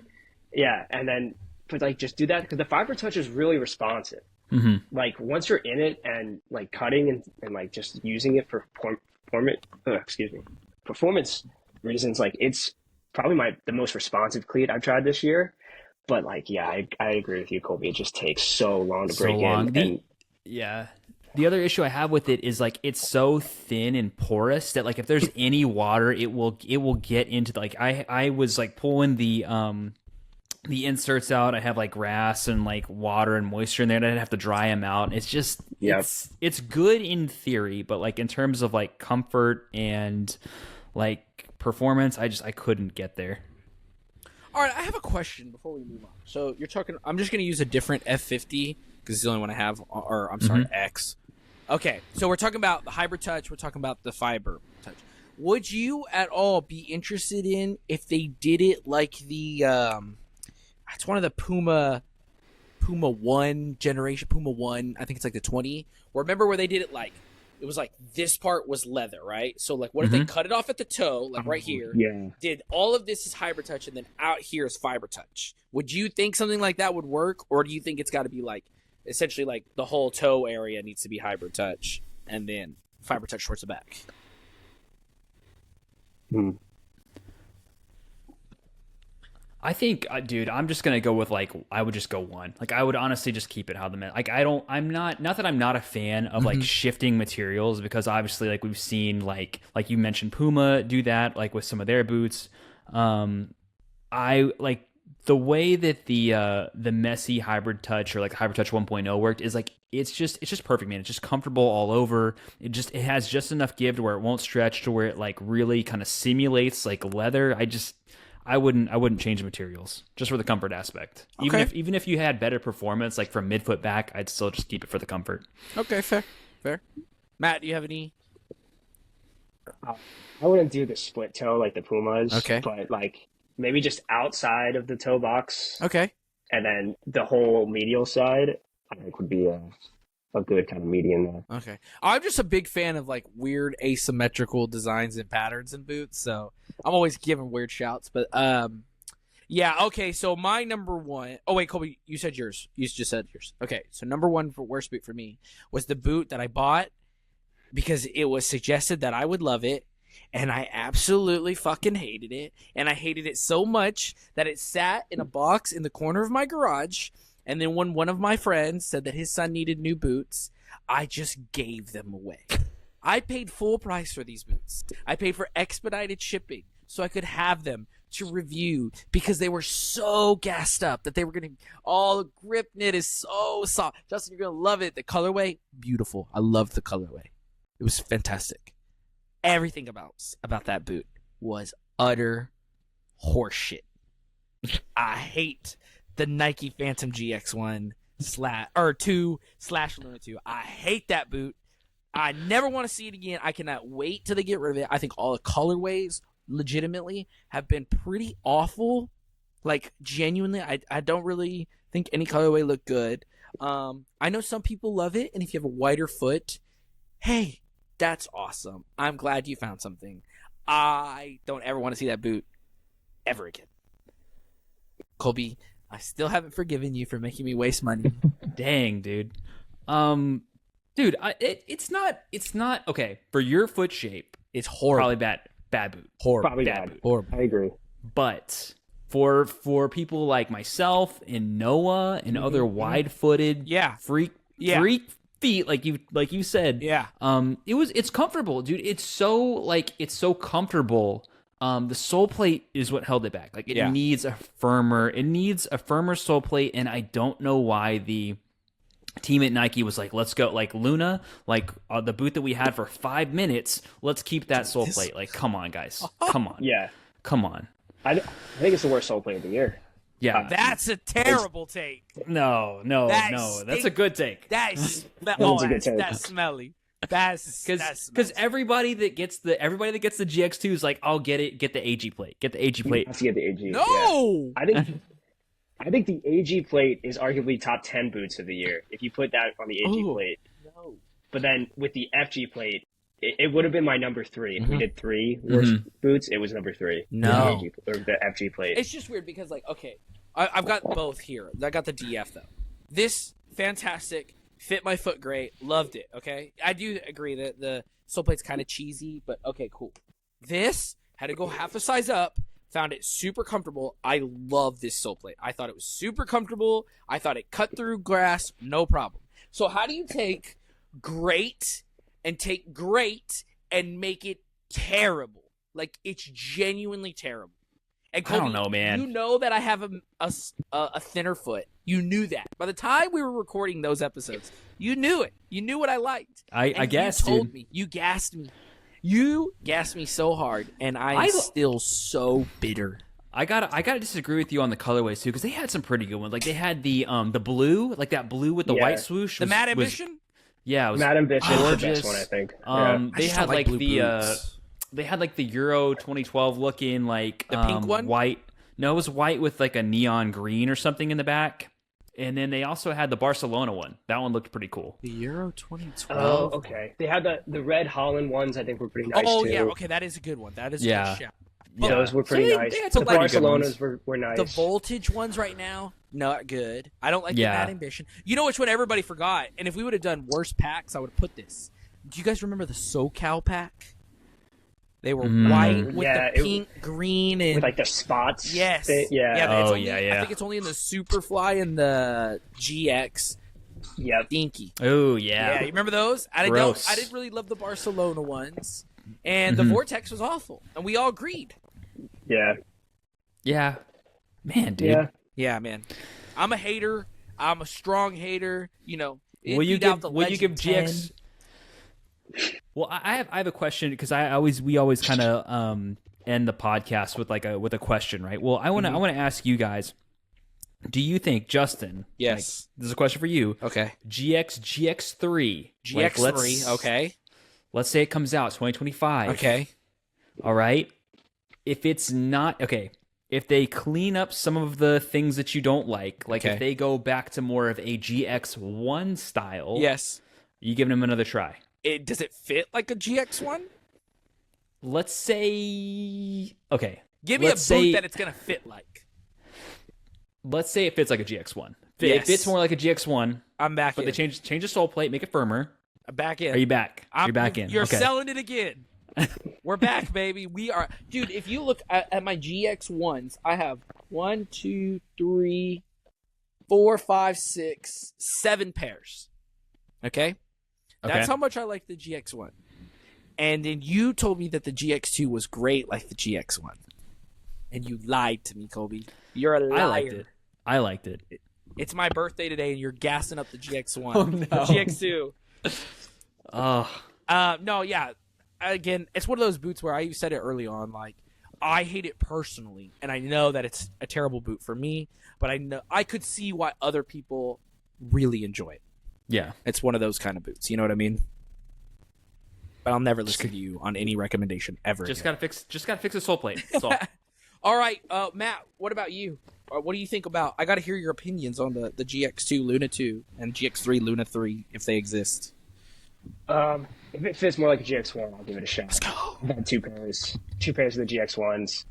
Yeah, and then just do that because the fiber touch is really responsive. Mm-hmm. Like once you're in it and like cutting and like just using it for performance reasons, like it's probably the most responsive cleat I've tried this year. But like, yeah, I agree with you, Colby. It just takes so long to break in. The other issue I have with it is like it's so thin and porous that like if there's any water, it will get into I was like pulling the inserts out. I have like grass and like water and moisture in there, and I'd have to dry them out. It's just it's good in theory, but like in terms of like comfort and like performance, I couldn't get there. All right, I have a question before we move on. So you're talking. I'm just going to use a different F50 because it's the only one I have. Or I'm sorry, X. Okay, so we're talking about the hybrid touch. We're talking about the fiber touch. Would you at all be interested in if they did it like the? It's one of the Puma 1 generation, Puma 1, I think it's like the 20. Remember where they did it like, it was like this part was leather, right? So like what if they cut it off at the toe, like right here, did all of this is hybrid touch and then out here is fiber touch. Would you think something like that would work? Or do you think it's got to be like, essentially like the whole toe area needs to be hybrid touch and then fiber touch towards the back? I think, dude, I'm just gonna go with like I would just go one. Like I would honestly just keep it how like I'm not that I'm not a fan of like shifting materials because obviously like we've seen like you mentioned Puma do that like with some of their boots. I like the way that the Messi hybrid touch or like hybrid touch 1.0 worked is like it's just perfect, man. It's just comfortable all over. It has just enough give to where it won't stretch to where it like really kind of simulates like leather. I wouldn't change materials just for the comfort aspect. Okay. Even if you had better performance, like from midfoot back, I'd still just keep it for the comfort. Okay, fair. Matt, do you have any? I wouldn't do the split toe like the Pumas. Okay. But like maybe just outside of the toe box. Okay. And then the whole medial side, I think would be a good kind of median there. Okay. I'm just a big fan of like weird asymmetrical designs and patterns in boots, so I'm always giving weird shouts. But yeah, okay, so my number one. Oh wait, Colby, you said yours. You just said yours. Okay, so number one for worst boot for me was the boot that I bought because it was suggested that I would love it, and I absolutely fucking hated it. And I hated it so much that it sat in a box in the corner of my garage. And then when one of my friends said that his son needed new boots, I just gave them away. I paid full price for these boots. I paid for expedited shipping so I could have them to review because they were so gassed up that they were going to, the grip knit is so soft. Justin, you're going to love it. The colorway, beautiful. I love the colorway. It was fantastic. Everything about that boot was utter horseshit. I hate the Nike Phantom GX1 /Luna 2. I hate that boot. I never want to see it again. I cannot wait till they get rid of it. I think all the colorways legitimately have been pretty awful Like, genuinely, I don't really think any colorway look good. I know some people love it, and if you have a wider foot, hey, that's awesome. I'm glad you found something. I don't ever want to see that boot ever again. Colby, I still haven't forgiven you for making me waste money. Dang, dude. Dude, it's not okay for your foot shape. It's horrible. Probably bad boot. Horrible. Probably bad boot. Horrible. I agree. But for people like myself and Noah and other wide-footed freak feet like you said, it's comfortable, dude. It's so comfortable. The sole plate is what held it back. Like it needs a firmer sole plate, and I don't know why the team at Nike was like, let's go, like Luna, like the boot that we had for 5 minutes, let's keep that sole plate. Like, come on, guys. Come on. Yeah. Come on. I think it's the worst sole plate of the year. Yeah. That's a terrible take. No. That's a good take. That's smelly. Because everybody that gets the GX2 is like, I'll get the AG plate. Get the AG plate. You have to get the AG. No! Yeah. I think the AG plate is arguably top 10 boots of the year. If you put that on the AG plate. No. But then with the FG plate, it would have been my number 3. If we did 3 worst boots, it was number 3. No. The FG plate. It's just weird because, like, okay, I've got both here. I got the DF, though. This, fantastic, fit my foot great, loved it, okay? I do agree that the sole plate's kind of cheesy, but okay, cool. This, had to go half a size up, found it super comfortable. I love this sole plate. I thought it was super comfortable. I thought it cut through grass, no problem. So how do you take great and make it terrible? Like, it's genuinely terrible. And Colby, I don't know, man. You know that I have a thinner foot. You knew that. By the time we were recording those episodes, you knew it. You knew what I liked. I guess, you told me. You gassed me. You gassed me so hard, and I'm still so bitter. I gotta disagree with you on the colorways too, because they had some pretty good ones. Like they had the blue, like that blue with the white swoosh. The Mad Ambition? Yeah, it was Mad Ambition is the best gorgeous. one, I think. They had like the boots. they had like the Euro 2012 looking like The pink one? white. No, it was white with like a neon green or something in the back. And then they also had the Barcelona one. That one looked pretty cool. The Euro 2012. Oh, okay. They had the red Holland ones. I think were pretty nice too. Yeah, okay, that is a good one. That is a good shout. Yeah. Those were pretty nice. They had some the pretty good Barcelonas ones. were nice. The Voltage ones right now, not good. I don't like the Mad Ambition. You know which one everybody forgot? And if we would have done worse packs, I would have put this. Do you guys remember the SoCal pack? They were white with the pink, green, and with like the spots. Yes. Yeah. I think it's only in the Superfly and the GX. Yep. Dinky. Oh yeah. Yeah, you remember those? I didn't really love the Barcelona ones, and the Vortex was awful, and we all agreed. Yeah. Yeah. Man, dude. Yeah, man. I'm a hater. I'm a strong hater. You know. Will you give Legend 10. GX? Well, I have a question because we always kind of end the podcast with with a question, right? Well, I want to ask you guys. Do you think, Justin? Yes. This is a question for you. Okay. GX3. GX3. Okay. Let's say it comes out 2025. Okay. All right. If it's not okay, if they clean up some of the things that you don't like if they go back to more of a GX1 style, yes, you giving them another try. Does it fit like a GX1? Let's say Give me a boot that it's gonna fit like. Let's say it fits like a GX1. Yes. It fits more like a GX1. I'm back in. But they change the sole plate, make it firmer. I'm back in. Are you back? You're back in. You're okay. selling it again. We're back, baby. We are, dude. If you look at my GX1s, I have 1, 2, 3, 4, 5, 6, 7 pairs. Okay, that's how much I like the GX1. And then you told me that the GX2 was great, like the GX1, and you lied to me, Colby. You're a liar. I liked it. It's my birthday today, and you're gassing up the GX1. Oh, no. GX2. Oh. No, yeah. Again, it's one of those boots where I said it early on, like, I hate it personally, and I know that it's a terrible boot for me, but I know I could see why other people really enjoy it. Yeah. It's one of those kind of boots, you know what I mean? But I'll never listen to you on any recommendation ever. Just gotta fix the sole plate. That's all. All right, Matt, what about you? What do you think about? I got to hear your opinions on the GX2 Luna 2 and GX3 Luna 3 if they exist. If it fits more like a GX1, I'll give it a shot. Let's go. I've had two pairs of the GX1s.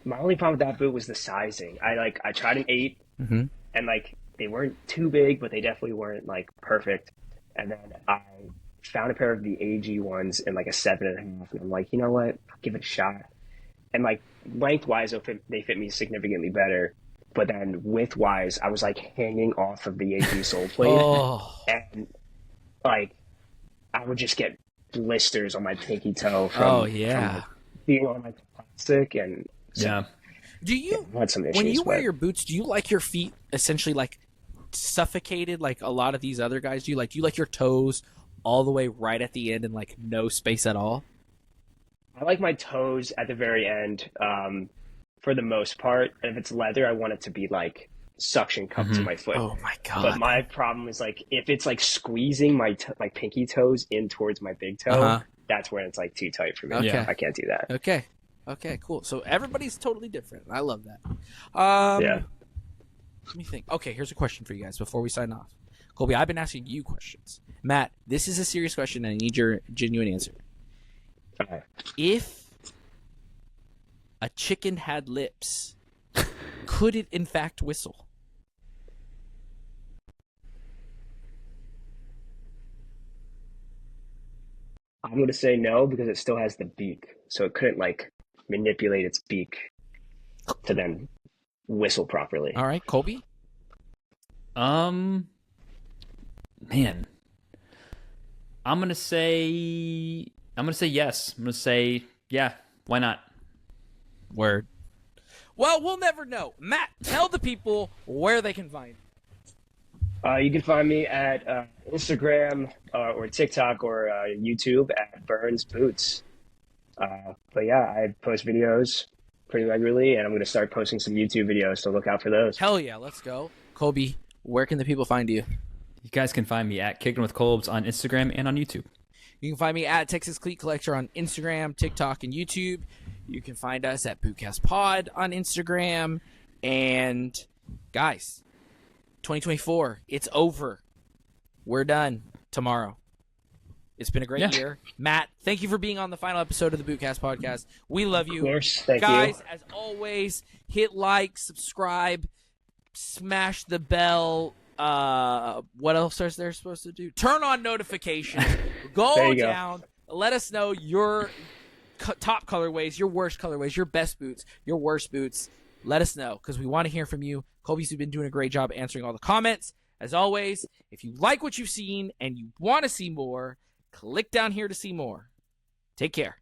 My only problem with that boot was the sizing. I tried an 8, and like they weren't too big, but they definitely weren't like perfect. And then I found a pair of the AG ones in like a 7.5, and I'm like, you know what? I'll give it a shot. And like lengthwise, they fit me significantly better. But then widthwise, I was like hanging off of the AG sole plate, and like I would just get blisters on my pinky toe from, from being on my plastic. And so, do you had some issues, when you wear your boots, do you like your feet essentially like suffocated like a lot of these other guys? Do you like your toes all the way right at the end and like no space at all? I like my toes at the very end, for the most part. If it's leather, I want it to be like suction cupped to my foot. Oh my god! But my problem is like if it's like squeezing my pinky toes in towards my big toe, that's when it's like too tight for me. Okay. I can't do that. Okay, cool. So everybody's totally different. I love that. Yeah. Let me think. Okay, here's a question for you guys before we sign off. Colby, I've been asking you questions. Matt, this is a serious question and I need your genuine answer. Okay. If a chicken had lips, could it in fact whistle? I'm going to say no because it still has the beak. So it couldn't like manipulate its beak to then whistle properly. All right, Colby? Man. I'm going to say yes. I'm going to say, yeah, why not? Word. Well, we'll never know. Matt, tell the people where they can find you. You can find me at Instagram or TikTok or YouTube at Burns Boots. But yeah, I post videos pretty regularly, and I'm going to start posting some YouTube videos, so look out for those. Hell yeah, let's go. Colby, where can the people find you? You guys can find me at Kicking with Colbs on Instagram and on YouTube. You can find me at Texas Cleat Collector on Instagram, TikTok, and YouTube. You can find us at bootcastpod on Instagram. And guys, 2024, it's over. We're done tomorrow. It's been a great year. Matt, thank you for being on the final episode of the Bootcast podcast. We love you. Of course. Thank guys, you. as always, hit like, subscribe, smash the bell. What else are they supposed to do? Turn on notifications. Go down. Let us know your top colorways, your worst colorways, your best boots, your worst boots. Let us know because we want to hear from you. Colby's been doing a great job answering all the comments. As always, if you like what you've seen and you want to see more, click down here to see more. Take care.